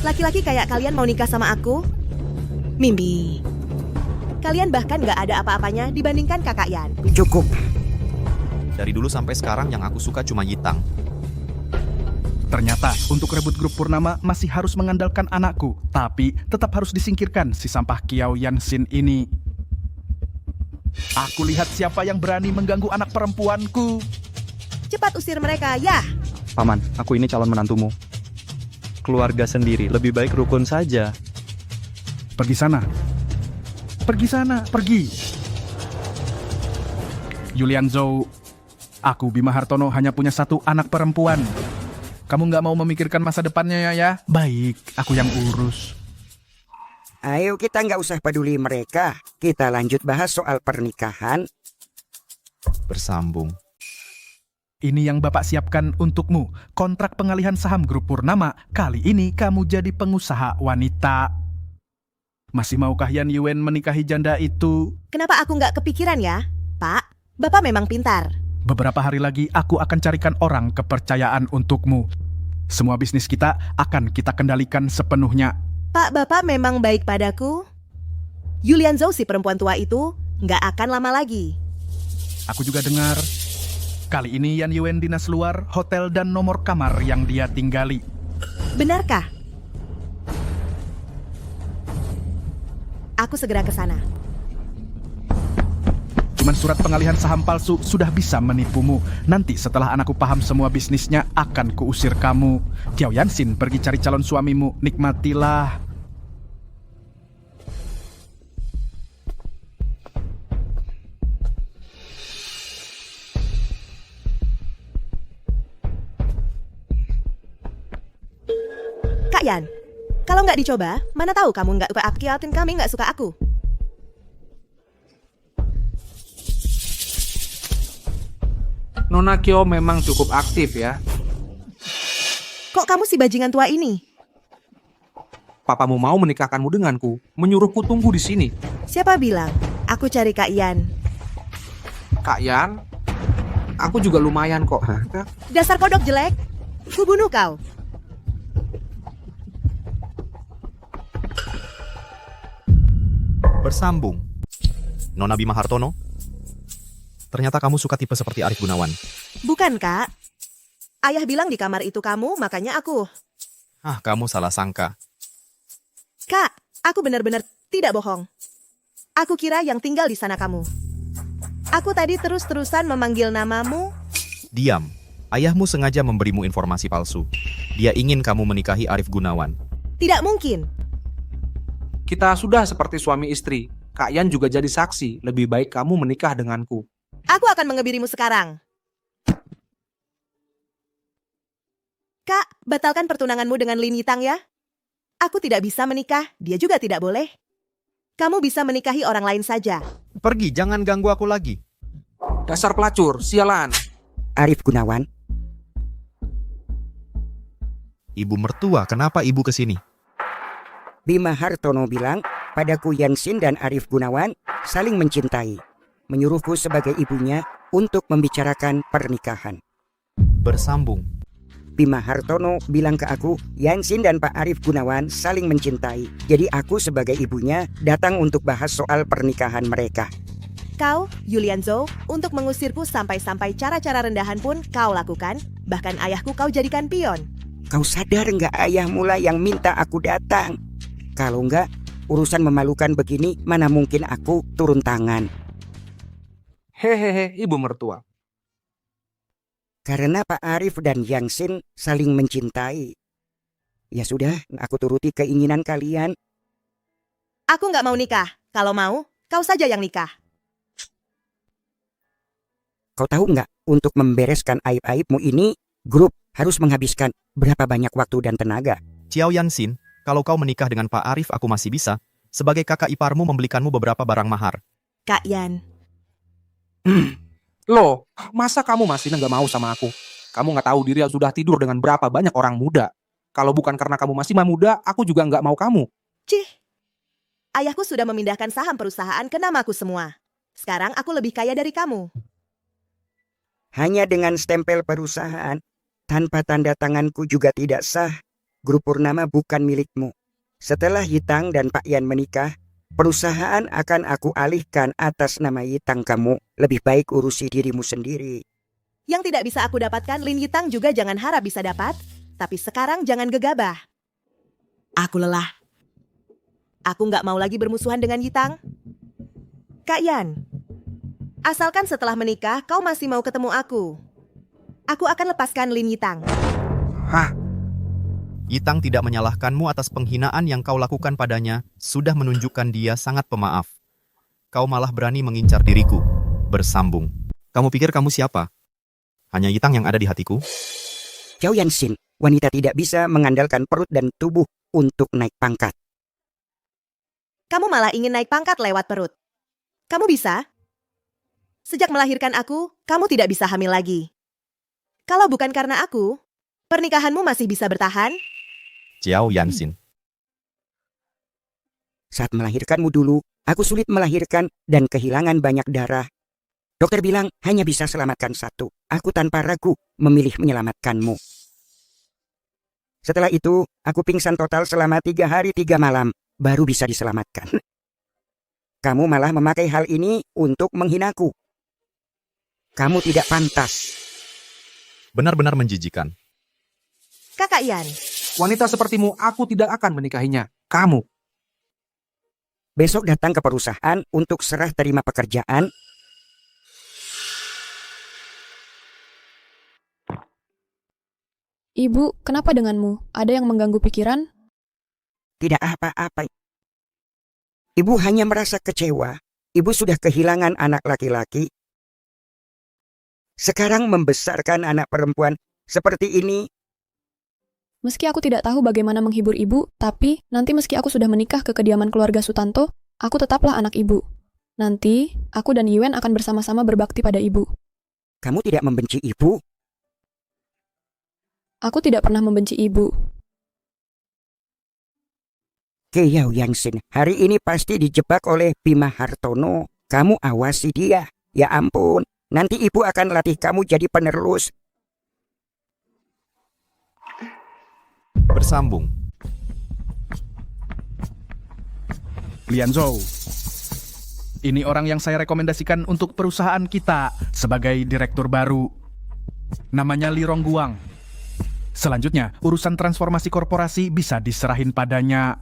Laki-laki kayak kalian mau nikah sama aku? Mimpi. Kalian bahkan nggak ada apa-apanya dibandingkan kakak Yan. Cukup. Dari dulu sampai sekarang yang aku suka cuma Yitang. Ternyata untuk rebut grup Purnama masih harus mengandalkan anakku, tapi tetap harus disingkirkan si sampah Kiao Yansin ini. Aku lihat siapa yang berani mengganggu anak perempuanku. Cepat usir mereka, ya! Paman, aku ini calon menantumu. Keluarga sendiri, lebih baik rukun saja. Pergi sana. Pergi sana, pergi. Yulian Zhou, aku Bima Hartono hanya punya satu anak perempuan. Kamu nggak mau memikirkan masa depannya ya? Baik, aku yang urus. Ayo kita nggak usah peduli mereka. Kita lanjut bahas soal pernikahan. Bersambung. Ini yang Bapak siapkan untukmu. Kontrak pengalihan saham grup Purnama. Kali ini kamu jadi pengusaha wanita. Masih maukah Yan Yuen menikahi janda itu? Kenapa aku nggak kepikiran ya? Pak, Bapak memang pintar. Beberapa hari lagi aku akan carikan orang kepercayaan untukmu. Semua bisnis kita akan kita kendalikan sepenuhnya. Pak, Bapak memang baik padaku. Yulian Zhou si perempuan tua itu nggak akan lama lagi. Aku juga dengar. Kali ini Yan Yuen dinas luar, hotel dan nomor kamar yang dia tinggali. Benarkah? Aku segera ke sana. Cuman surat pengalihan saham palsu sudah bisa menipumu. Nanti setelah anakku paham semua bisnisnya, akan kuusir kamu. Kiao Yansin, pergi cari calon suamimu. Nikmatilah. Kak Yan, kalau nggak dicoba, mana tahu kamu nggak keakiatin kami nggak suka aku. Nona Kyo memang cukup aktif ya. Kok kamu si bajingan tua ini? Papamu mau menikahkanmu denganku, menyuruhku tunggu di sini. Siapa bilang? Aku cari Kak Yan. Kak Yan, aku juga lumayan kok. Dasar kodok jelek. Kubunuh kau. Bersambung. Nona Bima Hartono, ternyata kamu suka tipe seperti Arif Gunawan. Bukan, Kak. Ayah bilang di kamar itu kamu, makanya aku. Kamu salah sangka. Kak, aku benar-benar tidak bohong. Aku kira yang tinggal di sana kamu. Aku tadi terus-terusan memanggil namamu. Diam. Ayahmu sengaja memberimu informasi palsu. Dia ingin kamu menikahi Arif Gunawan. Tidak mungkin. Kita sudah seperti suami istri. Kak Yan juga jadi saksi. Lebih baik kamu menikah denganku. Aku akan mengebirimu sekarang. Kak, batalkan pertunanganmu dengan Lin Yitang ya. Aku tidak bisa menikah, dia juga tidak boleh. Kamu bisa menikahi orang lain saja. Pergi, jangan ganggu aku lagi. Dasar pelacur, sialan. Arif Gunawan. Ibu mertua, kenapa ibu kesini? Bima Hartono bilang, padaku Yansin dan Arif Gunawan saling mencintai. Menyuruhku sebagai ibunya untuk membicarakan pernikahan. Bersambung. Bima Hartono bilang ke aku, Yansin dan Pak Arif Gunawan saling mencintai. Jadi aku sebagai ibunya datang untuk bahas soal pernikahan mereka. Kau, Yulian Zhou, untuk mengusirku sampai-sampai cara-cara rendahan pun kau lakukan. Bahkan ayahku kau jadikan pion. Kau sadar nggak ayahmu lah yang minta aku datang? Kalau nggak, urusan memalukan begini mana mungkin aku turun tangan. Hehehe, ibu mertua. Karena Pak Arif dan Yansin saling mencintai. Ya sudah, aku turuti keinginan kalian. Aku nggak mau nikah. Kalau mau, kau saja yang nikah. Kau tahu nggak, untuk membereskan aib-aibmu ini, grup harus menghabiskan berapa banyak waktu dan tenaga. Xiao Yansin, kalau kau menikah dengan Pak Arif aku masih bisa. Sebagai kakak iparmu membelikanmu beberapa barang mahar. Kak Yan. Loh, masa kamu masih nggak mau sama aku? Kamu nggak tahu diri sudah tidur dengan berapa banyak orang muda. Kalau bukan karena kamu masih muda, aku juga nggak mau kamu. Cih, ayahku sudah memindahkan saham perusahaan ke namaku semua. Sekarang aku lebih kaya dari kamu. Hanya dengan stempel perusahaan, tanpa tanda tanganku juga tidak sah. Grup Purnama bukan milikmu. Setelah Yitang dan Pak Yan menikah, Perusahaan akan aku alihkan atas nama Yitang kamu. Lebih baik urusi dirimu sendiri. Yang tidak bisa aku dapatkan, Lin Yitang juga jangan harap bisa dapat. Tapi sekarang jangan gegabah. Aku lelah. Aku nggak mau lagi bermusuhan dengan Yitang. Kak Yan, asalkan setelah menikah kau masih mau ketemu aku akan lepaskan Lin Yitang. Hah? Yitang tidak menyalahkanmu atas penghinaan yang kau lakukan padanya, sudah menunjukkan dia sangat pemaaf. Kau malah berani mengincar diriku. Bersambung. Kamu pikir kamu siapa? Hanya Yitang yang ada di hatiku? Xiao Yanxin, wanita tidak bisa mengandalkan perut dan tubuh untuk naik pangkat. Kamu malah ingin naik pangkat lewat perut. Kamu bisa? Sejak melahirkan aku, kamu tidak bisa hamil lagi. Kalau bukan karena aku, pernikahanmu masih bisa bertahan? Xiao Yanxin. Saat melahirkanmu dulu, aku sulit melahirkan dan kehilangan banyak darah. Dokter bilang hanya bisa selamatkan satu. Aku tanpa ragu memilih menyelamatkanmu. Setelah itu, aku pingsan total selama 3 hari 3 malam, baru bisa diselamatkan. Kamu malah memakai hal ini untuk menghinaku. Kamu tidak pantas. Benar-benar menjijikan. Kakak Yan. Wanita sepertimu aku tidak akan menikahinya. Kamu. Besok datang ke perusahaan untuk serah terima pekerjaan. Ibu, kenapa denganmu? Ada yang mengganggu pikiran? Tidak apa-apa. Ibu hanya merasa kecewa. Ibu sudah kehilangan anak laki-laki. Sekarang membesarkan anak perempuan seperti ini. Meski aku tidak tahu bagaimana menghibur ibu, tapi nanti meski aku sudah menikah ke kediaman keluarga Sutanto, aku tetaplah anak ibu. Nanti, aku dan Yuen akan bersama-sama berbakti pada ibu. Kamu tidak membenci ibu? Aku tidak pernah membenci ibu. Xiao Yanxin, hari ini pasti dijebak oleh Bima Hartono. Kamu awasi dia. Ya ampun, nanti ibu akan latih kamu jadi penerus. Bersambung. Lianzhou. Ini orang yang saya rekomendasikan untuk perusahaan kita sebagai direktur baru. Namanya Li Rongguang. Selanjutnya, urusan transformasi korporasi bisa diserahin padanya.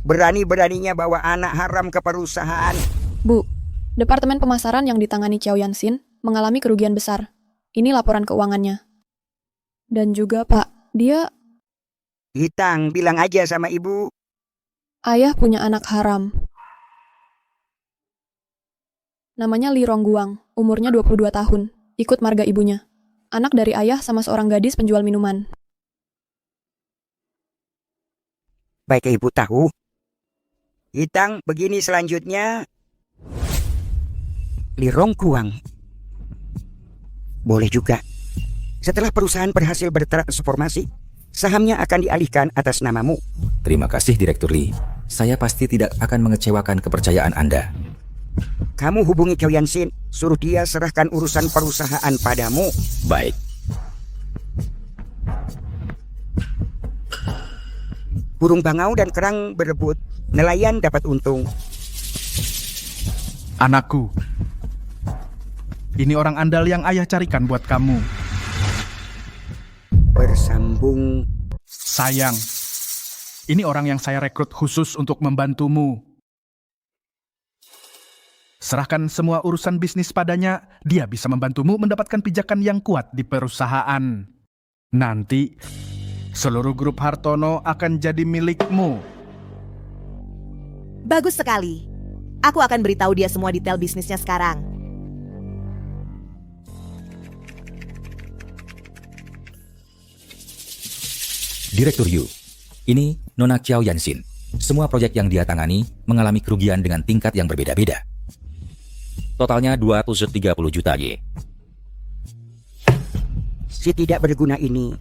Berani-beraninya bawa anak haram ke perusahaan. Bu, Departemen Pemasaran yang ditangani Xiao Yanxin mengalami kerugian besar. Ini laporan keuangannya. Dan juga, Pak, dia... Yitang, bilang aja sama ibu. Ayah punya anak haram. Namanya Li Rongguang, umurnya 22 tahun, ikut marga ibunya. Anak dari ayah sama seorang gadis penjual minuman. Baik ibu tahu. Yitang, begini selanjutnya. Li Rongguang. Boleh juga. Setelah perusahaan berhasil bertransformasi, sahamnya akan dialihkan atas namamu. Terima kasih, Direktur Lee. Saya pasti tidak akan mengecewakan kepercayaan Anda. Kamu hubungi Xiao Yanxin, suruh dia serahkan urusan perusahaan padamu. Baik. Burung bangau dan kerang berebut, nelayan dapat untung. Anakku, ini orang andal yang ayah carikan buat kamu. Bersambung. Sayang, ini orang yang saya rekrut khusus untuk membantumu. Serahkan semua urusan bisnis padanya, dia bisa membantumu mendapatkan pijakan yang kuat di perusahaan. Nanti, seluruh grup Hartono akan jadi milikmu. Bagus sekali. Aku akan beritahu dia semua detail bisnisnya sekarang. Direktur Yu, ini Nona Xiao Yanxin. Semua proyek yang dia tangani mengalami kerugian dengan tingkat yang berbeda-beda. Totalnya 230 juta Ye. Si tidak berguna ini.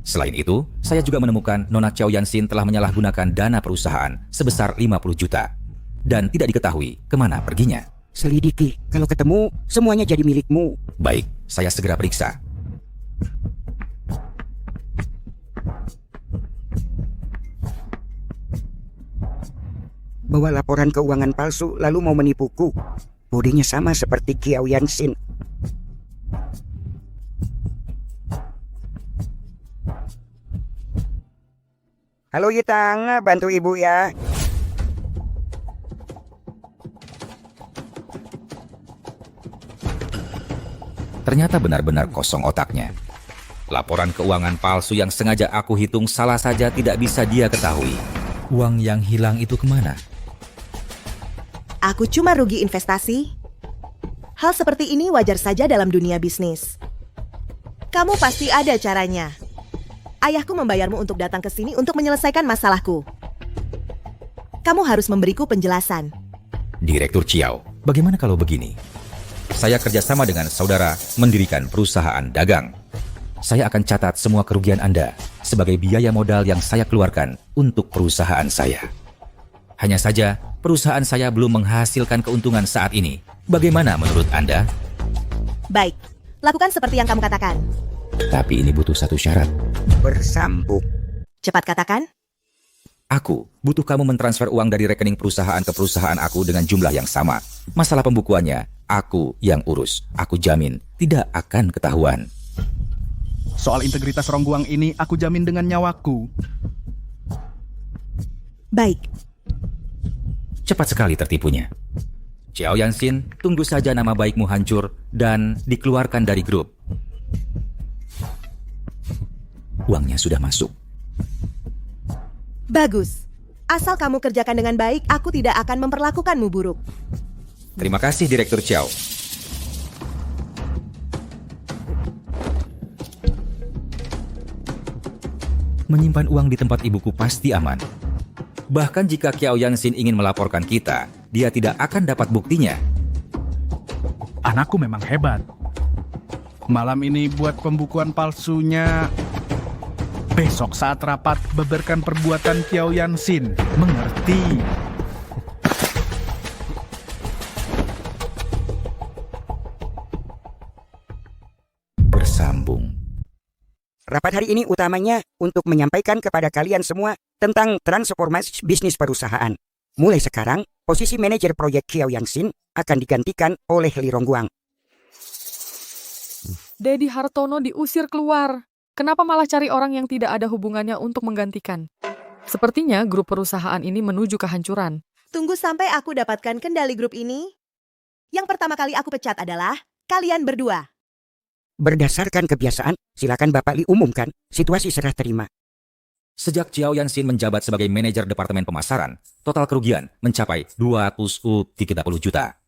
Selain itu, saya juga menemukan Nona Xiao Yanxin telah menyalahgunakan dana perusahaan sebesar 50 juta. Dan tidak diketahui kemana perginya. Selidiki, kalau ketemu semuanya jadi milikmu. Baik, saya segera periksa. bawa laporan keuangan palsu lalu mau menipuku. Bodenya sama seperti Qiao Yanxin. Halo Yitang, bantu ibu ya. Ternyata benar-benar kosong otaknya. Laporan keuangan palsu yang sengaja aku hitung salah saja tidak bisa dia ketahui. Uang yang hilang itu kemana? Aku cuma rugi investasi. Hal seperti ini wajar saja dalam dunia bisnis. Kamu pasti ada caranya. Ayahku membayarmu untuk datang ke sini untuk menyelesaikan masalahku. Kamu harus memberiku penjelasan. Direktur Chiao, bagaimana kalau begini? Saya kerjasama dengan saudara mendirikan perusahaan dagang. Saya akan catat semua kerugian Anda sebagai biaya modal yang saya keluarkan untuk perusahaan saya. Hanya saja, perusahaan saya belum menghasilkan keuntungan saat ini. Bagaimana menurut Anda? Baik, lakukan seperti yang kamu katakan. Tapi ini butuh satu syarat. Bersambung. Cepat katakan. Aku butuh kamu mentransfer uang dari rekening perusahaan ke perusahaan aku dengan jumlah yang sama. Masalah pembukuannya, aku yang urus. Aku jamin tidak akan ketahuan. Soal integritas Rongguang ini aku jamin dengan nyawaku. Baik. Cepat sekali tertipunya. Qiao Yanxin, tunggu saja nama baikmu hancur dan dikeluarkan dari grup. Uangnya sudah masuk. Bagus. Asal kamu kerjakan dengan baik, aku tidak akan memperlakukanmu buruk. Terima kasih, Direktur Qiao. Menyimpan uang di tempat ibuku pasti aman. Bahkan jika Qiao Yanxin ingin melaporkan kita, dia tidak akan dapat buktinya. Anakku memang hebat. Malam ini buat pembukuan palsunya. Besok saat rapat beberkan perbuatan Qiao Yanxin. Mengerti? Bersambung. Rapat hari ini utamanya untuk menyampaikan kepada kalian semua tentang transformasi bisnis perusahaan. Mulai sekarang, posisi manajer proyek Qiao Yanxin akan digantikan oleh Li Rongguang. Dedi Hartono diusir keluar. Kenapa malah cari orang yang tidak ada hubungannya untuk menggantikan? Sepertinya grup perusahaan ini menuju kehancuran. Tunggu sampai aku dapatkan kendali grup ini. Yang pertama kali aku pecat adalah kalian berdua. Berdasarkan kebiasaan, silakan Bapak Li umumkan situasi serah terima. Sejak Qiao Yanxin menjabat sebagai manajer departemen pemasaran, total kerugian mencapai 230 juta.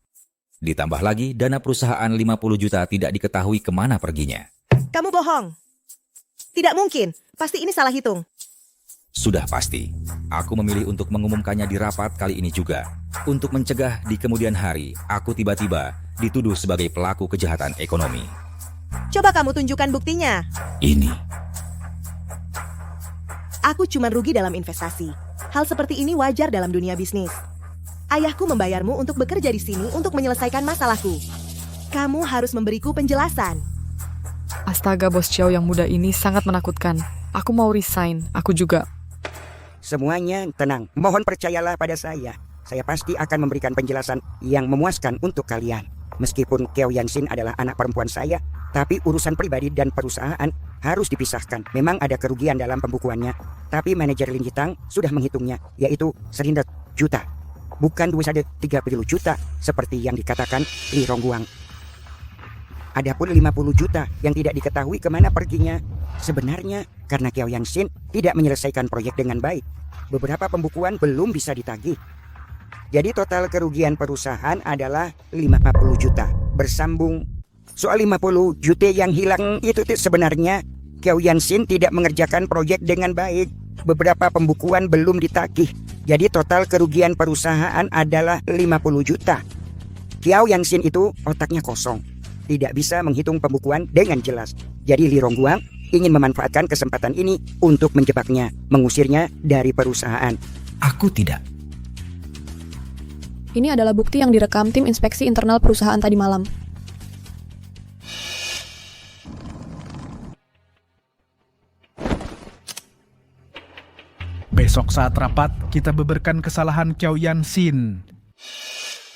Ditambah lagi dana perusahaan 50 juta tidak diketahui kemana perginya. Kamu bohong. Tidak mungkin, pasti ini salah hitung. Sudah pasti. Aku memilih untuk mengumumkannya di rapat kali ini juga. Untuk mencegah di kemudian hari, aku tiba-tiba dituduh sebagai pelaku kejahatan ekonomi. Coba kamu tunjukkan buktinya. Ini. Aku cuma rugi dalam investasi. Hal seperti ini wajar dalam dunia bisnis. Ayahku membayarmu untuk bekerja di sini untuk menyelesaikan masalahku. Kamu harus memberiku penjelasan. Astaga, bos Qiao yang muda ini sangat menakutkan. Aku mau resign, aku juga. Semuanya tenang, mohon percayalah pada saya. Saya pasti akan memberikan penjelasan yang memuaskan untuk kalian. Meskipun Qiao Yanxin adalah anak perempuan saya, tapi urusan pribadi dan perusahaan harus dipisahkan. Memang ada kerugian dalam pembukuannya, tapi manajer Lin Yitang sudah menghitungnya, yaitu 100 juta. Bukan 30 juta seperti yang dikatakan Li Rongguang. Adapun 50 juta yang tidak diketahui kemana perginya. Sebenarnya karena Qiao Yanxin tidak menyelesaikan proyek dengan baik. Beberapa pembukuan belum bisa ditagih. Jadi total kerugian perusahaan adalah 50 juta. Bersambung. Soal 50 juta yang hilang itu sebenarnya Qiao Yanxin tidak mengerjakan proyek dengan baik. Beberapa pembukuan belum ditagih. Jadi total kerugian perusahaan adalah 50 juta. Qiao Yanxin itu otaknya kosong. Tidak bisa menghitung pembukuan dengan jelas. Jadi Li Rongguang ingin memanfaatkan kesempatan ini untuk menjebaknya, mengusirnya dari perusahaan. Aku tidak. Ini adalah bukti yang direkam tim inspeksi internal perusahaan tadi malam. Besok saat rapat, kita beberkan kesalahan Qiao Yanxin.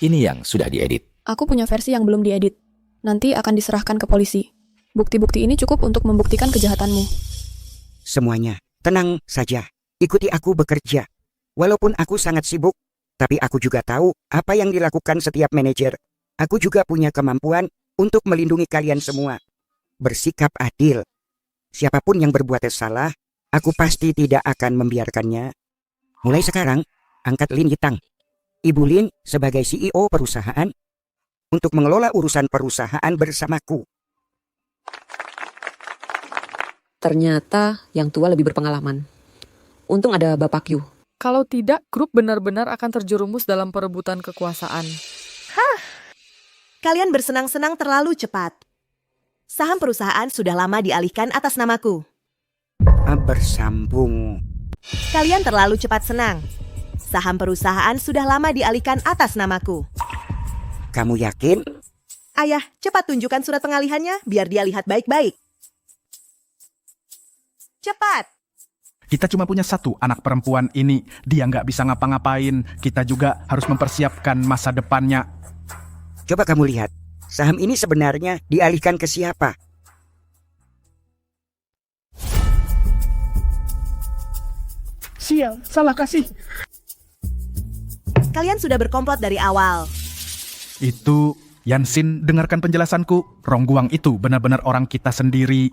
Ini yang sudah diedit. Aku punya versi yang belum diedit. Nanti akan diserahkan ke polisi. Bukti-bukti ini cukup untuk membuktikan kejahatanmu. Semuanya, tenang saja. Ikuti aku bekerja. Walaupun aku sangat sibuk, tapi aku juga tahu apa yang dilakukan setiap manajer. Aku juga punya kemampuan untuk melindungi kalian semua. Bersikap adil. Siapapun yang berbuat salah, aku pasti tidak akan membiarkannya. Mulai sekarang, angkat Lin Yitang, Ibu Lin sebagai CEO perusahaan, untuk mengelola urusan perusahaan bersamaku. Ternyata yang tua lebih berpengalaman. Untung ada Bapak Q. Kalau tidak, grup benar-benar akan terjerumus dalam perebutan kekuasaan. Hah, kalian bersenang-senang terlalu cepat. Saham perusahaan sudah lama dialihkan atas namaku. Bersambung. Kalian terlalu cepat senang. Saham perusahaan sudah lama dialihkan atas namaku. Kamu yakin? Ayah, cepat tunjukkan surat pengalihannya biar dia lihat baik-baik. Cepat! Kita cuma punya satu anak perempuan ini. Dia nggak bisa ngapa-ngapain. Kita juga harus mempersiapkan masa depannya. Coba kamu lihat. Saham ini sebenarnya dialihkan ke siapa? Sial, salah kasih. Kalian sudah berkomplot dari awal. Itu, Yanxin, dengarkan penjelasanku. Rongguang itu benar-benar orang kita sendiri.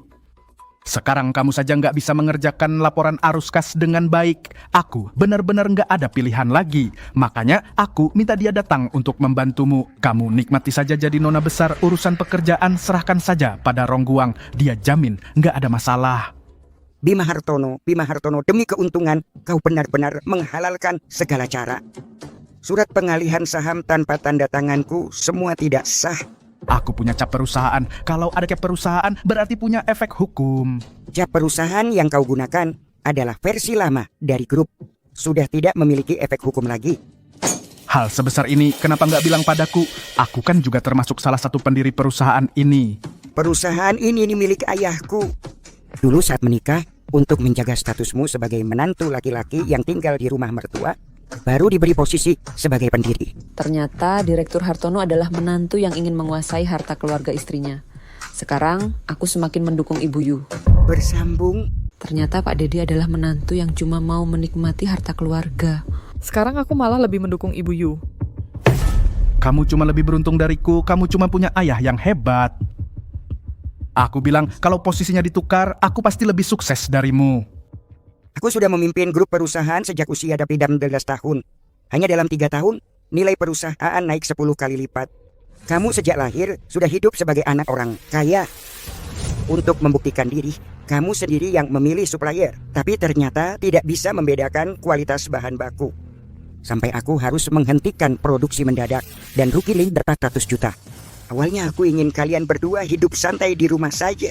Sekarang kamu saja nggak bisa mengerjakan laporan arus kas dengan baik. Aku benar-benar nggak ada pilihan lagi. Makanya aku minta dia datang untuk membantumu. Kamu nikmati saja jadi nona besar. Urusan pekerjaan serahkan saja pada Rongguang. Dia jamin nggak ada masalah. Bima Hartono, demi keuntungan kau benar-benar menghalalkan segala cara. Surat pengalihan saham tanpa tanda tanganku semua tidak sah. Aku punya cap perusahaan. Kalau ada cap perusahaan berarti punya efek hukum. Cap perusahaan yang kau gunakan adalah versi lama dari grup. Sudah tidak memiliki efek hukum lagi. Hal sebesar ini kenapa nggak bilang padaku? Aku kan juga termasuk salah satu pendiri perusahaan ini. Perusahaan ini milik ayahku. Dulu saat menikah, untuk menjaga statusmu sebagai menantu laki-laki yang tinggal di rumah mertua, baru diberi posisi sebagai pendiri. Ternyata Direktur Hartono adalah menantu yang ingin menguasai harta keluarga istrinya. Sekarang aku semakin mendukung Ibu Yu. Bersambung. Ternyata Pak Dedi adalah menantu yang cuma mau menikmati harta keluarga. Sekarang aku malah lebih mendukung Ibu Yu. Kamu cuma lebih beruntung dariku. Kamu cuma punya ayah yang hebat. Aku bilang kalau posisinya ditukar, aku pasti lebih sukses darimu. Aku sudah memimpin grup perusahaan sejak usia 18 tahun. Hanya dalam 3 tahun, nilai perusahaan naik 10 kali lipat. Kamu sejak lahir sudah hidup sebagai anak orang kaya. Untuk membuktikan diri, kamu sendiri yang memilih supplier. Tapi ternyata tidak bisa membedakan kualitas bahan baku. Sampai aku harus menghentikan produksi mendadak dan rugi 400 juta. Awalnya aku ingin kalian berdua hidup santai di rumah saja.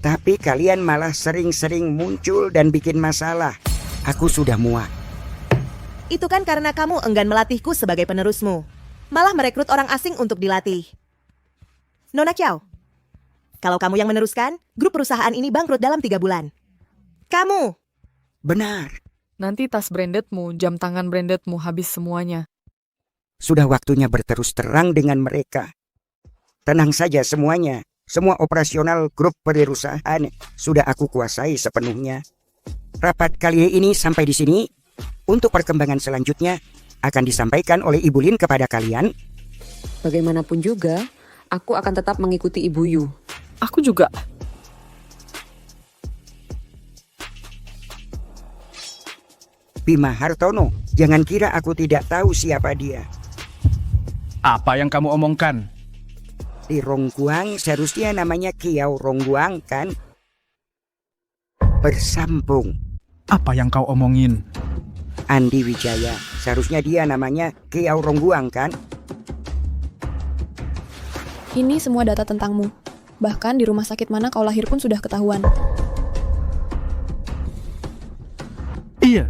Tapi kalian malah sering-sering muncul dan bikin masalah. Aku sudah muak. Itu kan karena kamu enggan melatihku sebagai penerusmu. Malah merekrut orang asing untuk dilatih. Nona Qiao, kalau kamu yang meneruskan, grup perusahaan ini bangkrut dalam 3 bulan. Kamu. Benar. Nanti tas brandedmu, jam tangan brandedmu habis semuanya. Sudah waktunya berterus terang dengan mereka. Tenang saja semuanya. Semua operasional grup perusahaan sudah aku kuasai sepenuhnya. Rapat kali ini sampai di sini. Untuk perkembangan selanjutnya akan disampaikan oleh Ibu Lin kepada kalian. Bagaimanapun juga, aku akan tetap mengikuti Ibu Yu. Aku juga. Bima Hartono, jangan kira aku tidak tahu siapa dia. Apa yang kamu omongkan? Di Rongguang seharusnya namanya Qiao Rongguang kan? Bersambung. Apa yang kau omongin? Andi Wijaya, seharusnya dia namanya Qiao Rongguang kan? Ini semua data tentangmu. Bahkan di rumah sakit mana kau lahir pun sudah ketahuan. Iya.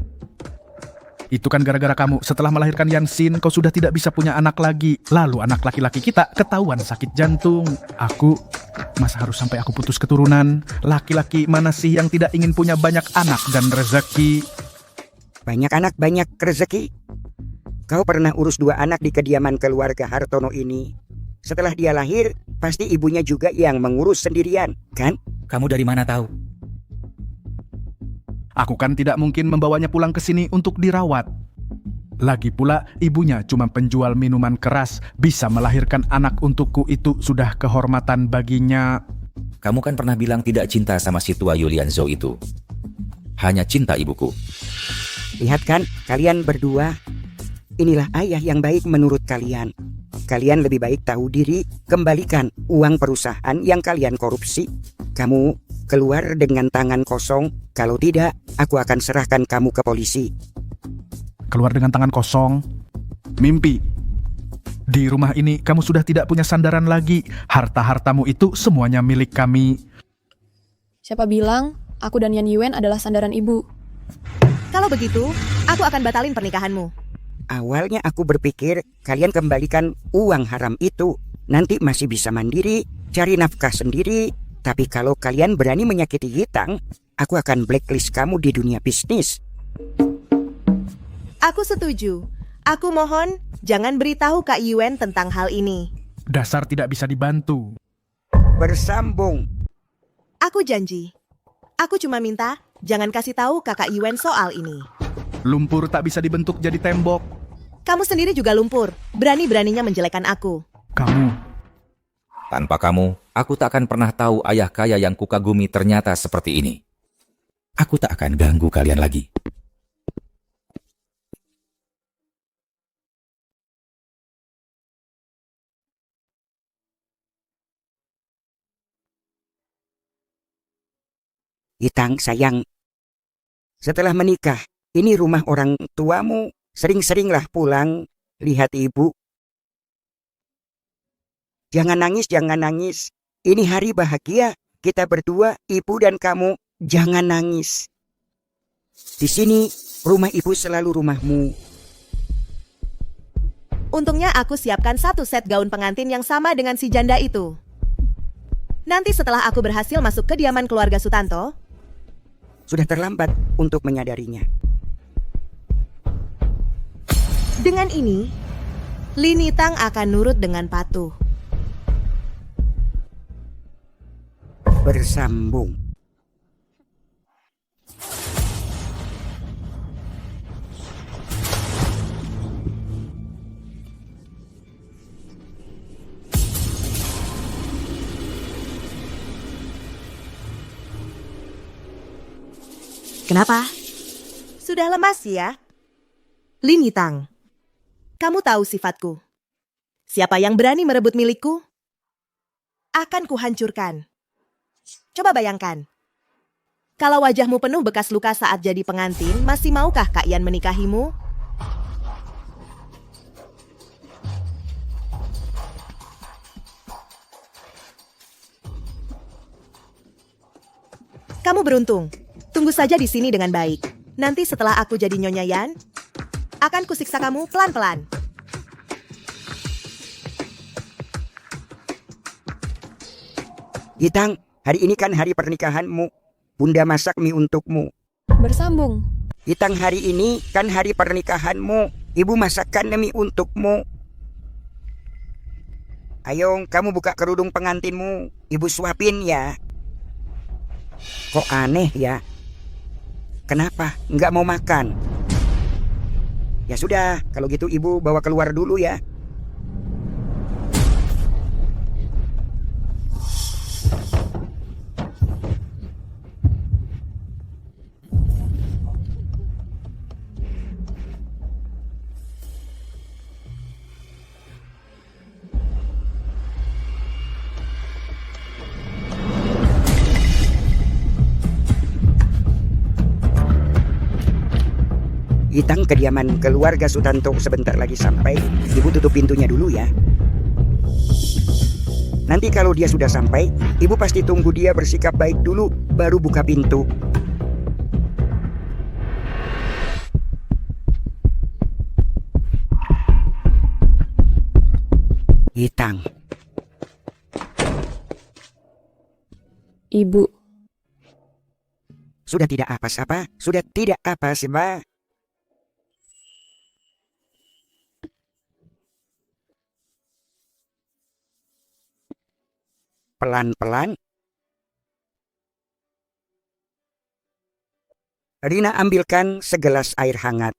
Itu kan gara-gara kamu. Setelah melahirkan Yanxin, kau sudah tidak bisa punya anak lagi. Lalu anak laki-laki kita ketahuan sakit jantung. Aku, masa harus sampai aku putus keturunan? Laki-laki mana sih yang tidak ingin punya banyak anak dan rezeki? Banyak anak, banyak rezeki. Kau pernah urus 2 anak di kediaman keluarga Hartono ini. Setelah dia lahir, pasti ibunya juga yang mengurus sendirian, kan? Kamu dari mana tahu? Aku kan tidak mungkin membawanya pulang ke sini untuk dirawat. Lagi pula, ibunya cuma penjual minuman keras, bisa melahirkan anak untukku itu sudah kehormatan baginya. Kamu kan pernah bilang tidak cinta sama si tua Yulian Zhou itu. Hanya cinta ibuku. Lihat kan, kalian berdua. Inilah ayah yang baik menurut kalian. Kalian lebih baik tahu diri, kembalikan uang perusahaan yang kalian korupsi. Kamu keluar dengan tangan kosong. Kalau tidak, aku akan serahkan kamu ke polisi. Keluar dengan tangan kosong? Mimpi. Di rumah ini kamu sudah tidak punya sandaran lagi. Harta-hartamu itu semuanya milik kami. Siapa bilang aku dan Yan Yuen adalah sandaran ibu? Kalau begitu, aku akan batalin pernikahanmu. Awalnya aku berpikir kalian kembalikan uang haram itu. Nanti masih bisa mandiri, cari nafkah sendiri. Tapi kalau kalian berani menyakiti Yitang, aku akan blacklist kamu di dunia bisnis. Aku setuju. Aku mohon, jangan beritahu Kak Yuen tentang hal ini. Dasar tidak bisa dibantu. Bersambung. Aku janji. Aku cuma minta, jangan kasih tahu Kakak Yuen soal ini. Lumpur tak bisa dibentuk jadi tembok. Kamu sendiri juga lumpur. Berani-beraninya menjelekkan aku. Kamu. Tanpa kamu, aku tak akan pernah tahu ayah kaya yang kukagumi ternyata seperti ini. Aku tak akan ganggu kalian lagi. Yitang sayang, setelah menikah, ini rumah orang tuamu. Sering-seringlah pulang, lihat ibu. Jangan nangis, jangan nangis. Ini hari bahagia, kita berdua, ibu dan kamu. Jangan nangis. Di sini, rumah ibu selalu rumahmu. Untungnya aku siapkan 1 set gaun pengantin yang sama dengan si janda itu. Nanti setelah aku berhasil masuk ke kediaman keluarga Sutanto, sudah terlambat untuk menyadarinya. Dengan ini, Lin Yitang akan nurut dengan patuh. Bersambung. Kenapa? Sudah lemas ya? Lin Yitang, kamu tahu sifatku. Siapa yang berani merebut milikku, akan kuhancurkan. Coba bayangkan. Kalau wajahmu penuh bekas luka saat jadi pengantin, masih maukah Kak Yan menikahimu? Kamu beruntung. Tunggu saja di sini dengan baik. Nanti setelah aku jadi Nyonya Yan, akan kusiksa kamu pelan-pelan. Yitang, hari ini kan hari pernikahanmu. Bunda masak mie untukmu. Bersambung. Yitang, hari ini kan hari pernikahanmu. Ibu masakkan mie untukmu. Ayo, kamu buka kerudung pengantinmu. Ibu suapin ya. Kok aneh ya? Kenapa? Nggak mau makan? Ya sudah, kalau gitu ibu bawa keluar dulu ya. Yitang, kediaman keluarga Sutanto sebentar lagi sampai. Ibu tutup pintunya dulu ya. Nanti kalau dia sudah sampai, ibu pasti tunggu dia bersikap baik dulu, baru buka pintu. Yitang. Ibu. Sudah tidak apa-apa, sudah tidak apa-apa. pelan-pelan. Rina ambilkan segelas air hangat.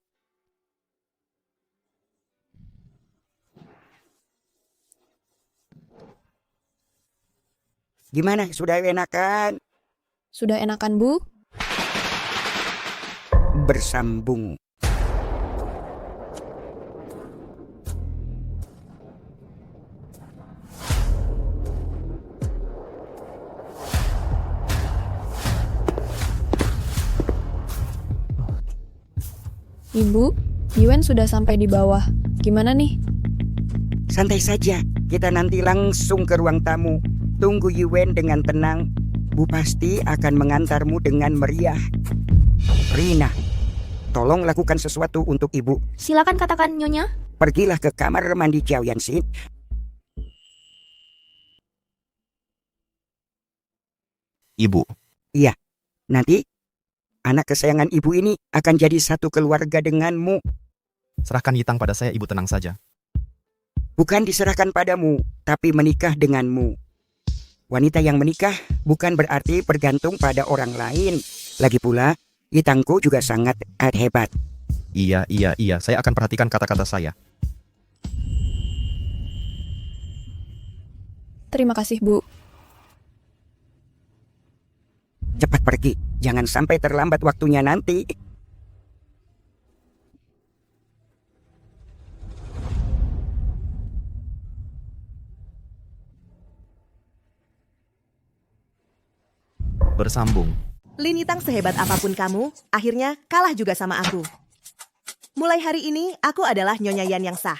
Gimana? Sudah enakan? Sudah enakan, Bu? Bersambung. Ibu, Yuen sudah sampai di bawah. Gimana nih? Santai saja, kita nanti langsung ke ruang tamu. Tunggu Yuen dengan tenang. Bu pasti akan mengantarmu dengan meriah. Rina, tolong lakukan sesuatu untuk ibu. Silakan katakan, Nyonya. Pergilah ke kamar mandi Xiao Yanxin. Ibu. Iya, nanti anak kesayangan ibu ini akan jadi satu keluarga denganmu. Serahkan Yitang pada saya, ibu tenang saja. Bukan diserahkan padamu, tapi menikah denganmu. Wanita yang menikah bukan berarti bergantung pada orang lain. Lagi pula, Yitangku juga sangat hebat. Iya, saya akan perhatikan kata-kata saya. Terima kasih, Bu. Cepat pergi, jangan sampai terlambat waktunya nanti. Bersambung. Lin Yitang sehebat apapun kamu, akhirnya kalah juga sama aku. Mulai hari ini, aku adalah Nyonya Yan yang sah.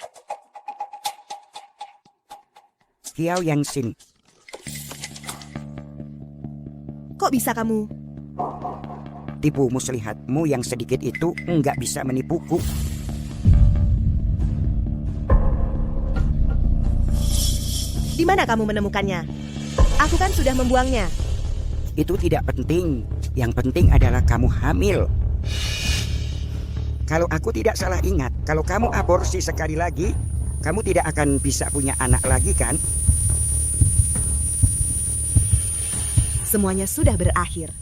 Xiao Yanxin. Kok bisa kamu? Tipu muslihatmu yang sedikit itu nggak bisa menipuku. Di mana kamu menemukannya? Aku kan sudah membuangnya. Itu tidak penting. Yang penting adalah kamu hamil. Kalau aku tidak salah ingat, kalau kamu aborsi sekali lagi, kamu tidak akan bisa punya anak lagi kan? Semuanya sudah berakhir.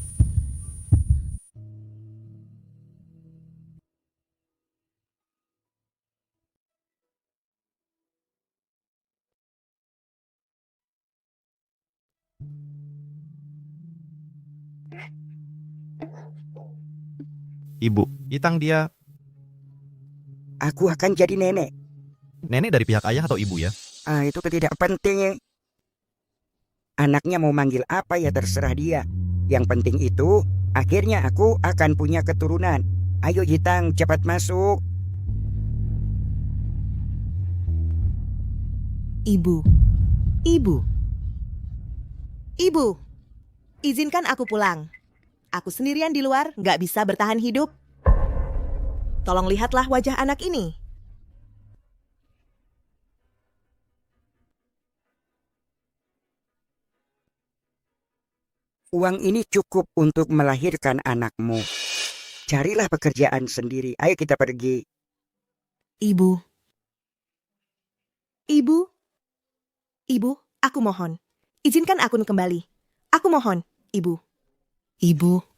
Ibu, Yitang dia... Aku akan jadi nenek. Nenek dari pihak ayah atau ibu ya? Itu tidak penting. Anaknya mau manggil apa ya terserah dia. Yang penting itu, akhirnya aku akan punya keturunan. Ayo Yitang, cepat masuk. Ibu. Izinkan aku pulang. Aku sendirian di luar, nggak bisa bertahan hidup. Tolong lihatlah wajah anak ini. Uang ini cukup untuk melahirkan anakmu. Carilah pekerjaan sendiri. Ayo kita pergi. Ibu, aku mohon. Izinkan aku kembali. Aku mohon, Ibu.